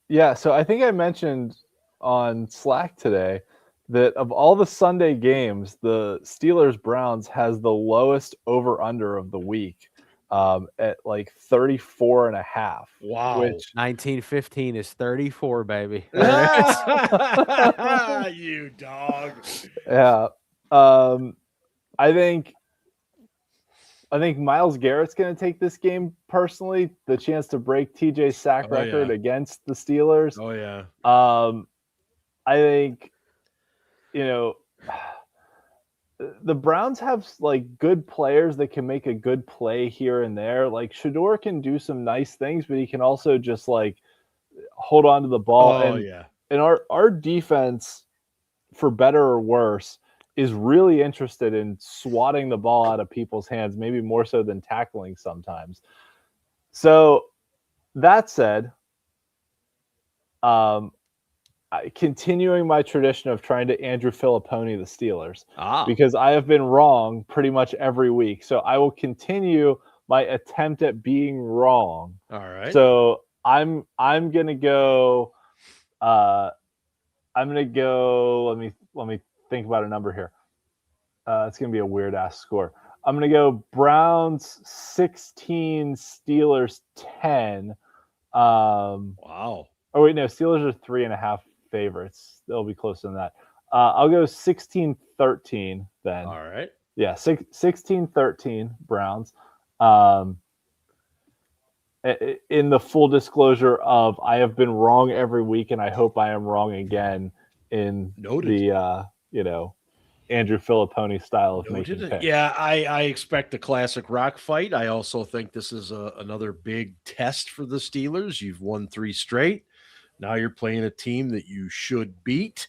Yeah, so I think I mentioned on Slack today that of all the Sunday games, the Steelers-Browns has the lowest over-under of the week at like 34.5. Wow. Which 1915 is 34, baby. You dog. Yeah. I think Myles Garrett's going to take this game personally, the chance to break TJ's sack record against the Steelers. Oh, yeah. I think, the Browns have like good players that can make a good play here and there. Like Shedeur can do some nice things, but he can also just like hold on to the ball. And our defense, for better or worse, is really interested in swatting the ball out of people's hands, maybe more so than tackling sometimes. So that said, continuing my tradition of trying to Andrew Filipponi the Steelers, because I have been wrong pretty much every week. So I will continue my attempt at being wrong. All right. So I'm gonna go. I'm gonna go. Let me think about a number here. It's gonna be a weird ass score. I'm gonna go Browns 16, Steelers 10. Wow. Oh wait, no, Steelers are 3.5 favorites. They'll be closer than that. I'll go 16-13 then. All right. Yeah, 16-13 Browns. In the full disclosure of I have been wrong every week, and I hope I am wrong again in the Andrew Filipponi style of making picks. Yeah, I expect a classic rock fight. I also think this is another big test for the Steelers. You've won 3 straight. Now you're playing a team that you should beat.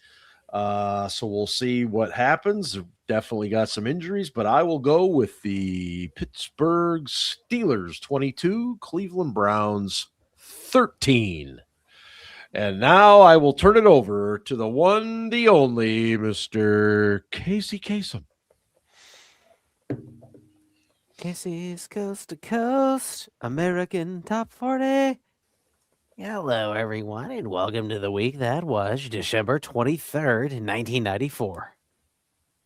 So we'll see what happens. Definitely got some injuries, but I will go with the Pittsburgh Steelers 22, Cleveland Browns 13. And now I will turn it over to the one, the only, Mr. Casey Kasem. Casey's Coast to Coast, American Top 40. Hello, everyone, and welcome to the week that was December 23rd, 1994.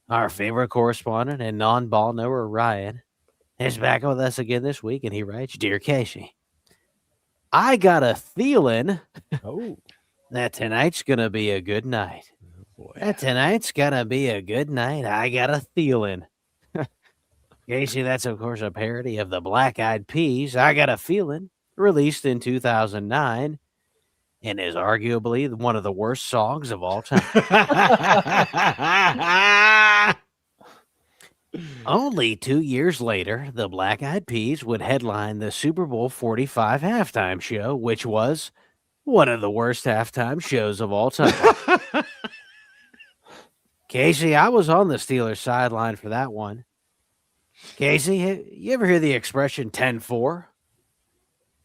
Our favorite correspondent and non-ball knower, Ryan, is back with us again this week, and he writes, Dear Casey, I got a feeling that tonight's going to be a good night. That tonight's going to be a good night. I got a feeling. Casey, that's, of course, a parody of the Black Eyed Peas. I Got a Feeling, released in 2009. and is arguably one of the worst songs of all time. Only 2 years later, the Black Eyed Peas would headline the Super Bowl 45 halftime show, which was one of the worst halftime shows of all time. Casey, I was on the Steelers sideline for that one. Casey, you ever hear the expression 10-4?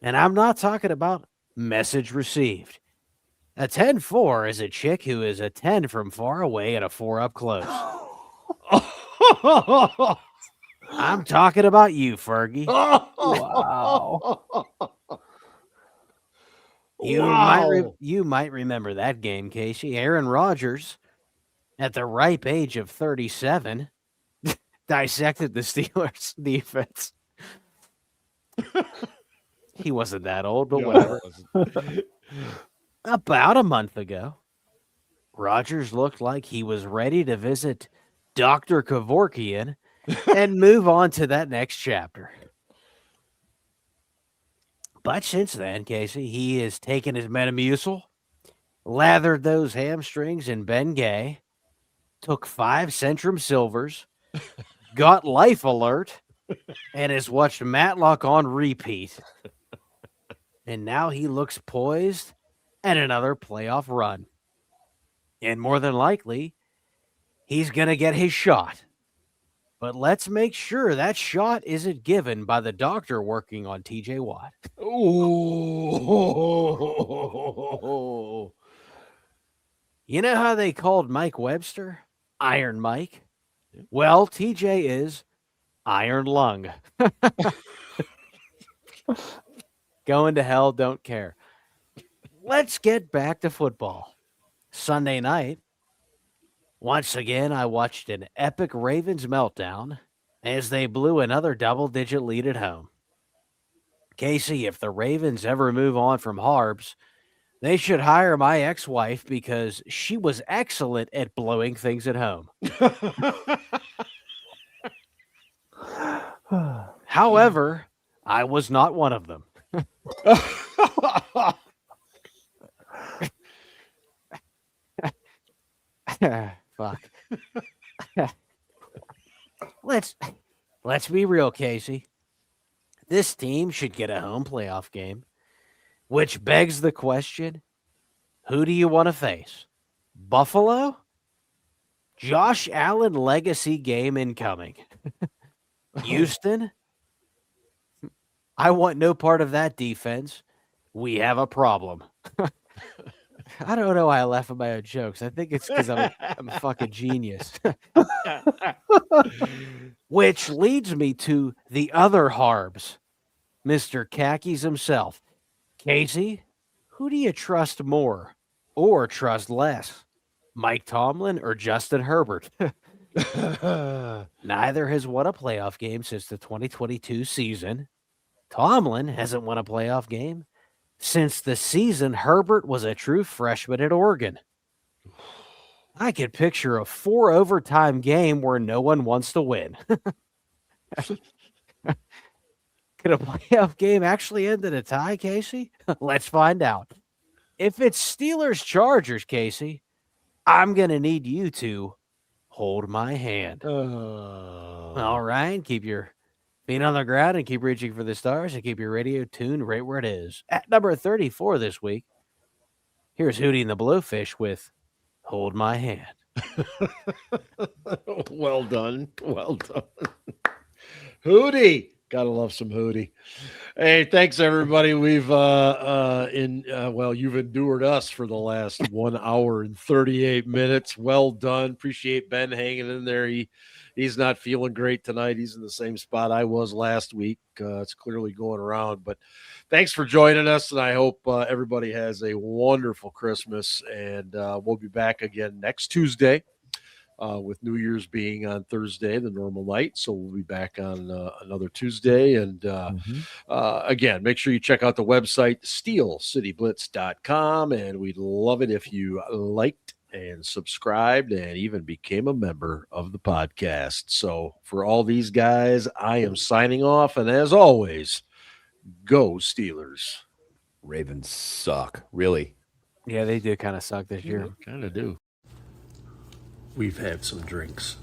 And I'm not talking about message received. A 10-4 is a chick who is a 10 from far away and a 4 up close. I'm talking about you, Fergie. Wow. You might remember that game, Casey. Aaron Rodgers, at the ripe age of 37, dissected the Steelers defense. He wasn't that old, but whatever. About a month ago, Rodgers looked like he was ready to visit Dr. Kevorkian and move on to that next chapter. But since then, Casey, he has taken his Metamucil, lathered those hamstrings in Bengay, took 5 Centrum Silvers, got Life Alert, and has watched Matlock on repeat. And now he looks poised at another playoff run. And more than likely, he's going to get his shot. But let's make sure that shot isn't given by the doctor working on TJ Watt. Ooh. You know how they called Mike Webster Iron Mike? Well, TJ is Iron Lung. Going to hell, don't care. Let's get back to football. Sunday night, once again, I watched an epic Ravens meltdown as they blew another double-digit lead at home. Casey, if the Ravens ever move on from Harbs, they should hire my ex-wife because she was excellent at blowing things at home. However, I was not one of them. Fuck. Let's be real, Casey. This team should get a home playoff game, which begs the question, who do you want to face? Buffalo? Josh Allen legacy game incoming. Houston? I want no part of that defense. We have a problem. I don't know why I laugh at my own jokes. I think it's because I'm a fucking genius. Which leads me to the other Harbs, Mr. Khakis himself. Casey, who do you trust more or trust less? Mike Tomlin or Justin Herbert? Neither has won a playoff game since the 2022 season. Tomlin hasn't won a playoff game since the season Herbert was a true freshman at Oregon. I could picture a 4 overtime game where no one wants to win. Could a playoff game actually end in a tie, Casey? Let's find out. If it's Steelers-Chargers, Casey, I'm going to need you to hold my hand. All right, keep your feet on the ground and keep reaching for the stars and keep your radio tuned right where it is. At number 34 this week, here's Hootie and the Blowfish with Hold My Hand. Well done. Well done. Hootie. Gotta love some Hootie. Hey, thanks everybody. We've you've endured us for the last 1 hour and 38 minutes. Well done. Appreciate Ben hanging in there. He's not feeling great tonight. He's in the same spot I was last week. It's clearly going around, but thanks for joining us. And I hope everybody has a wonderful Christmas, and we'll be back again next Tuesday. With New Year's being on Thursday, the normal night. So we'll be back on another Tuesday. And again, make sure you check out the website, steelcityblitz.com. And we'd love it if you liked and subscribed and even became a member of the podcast. So for all these guys, I am signing off. And as always, go Steelers. Ravens suck. Really. Yeah, they do kind of suck this year. Kind of do. We've had some drinks.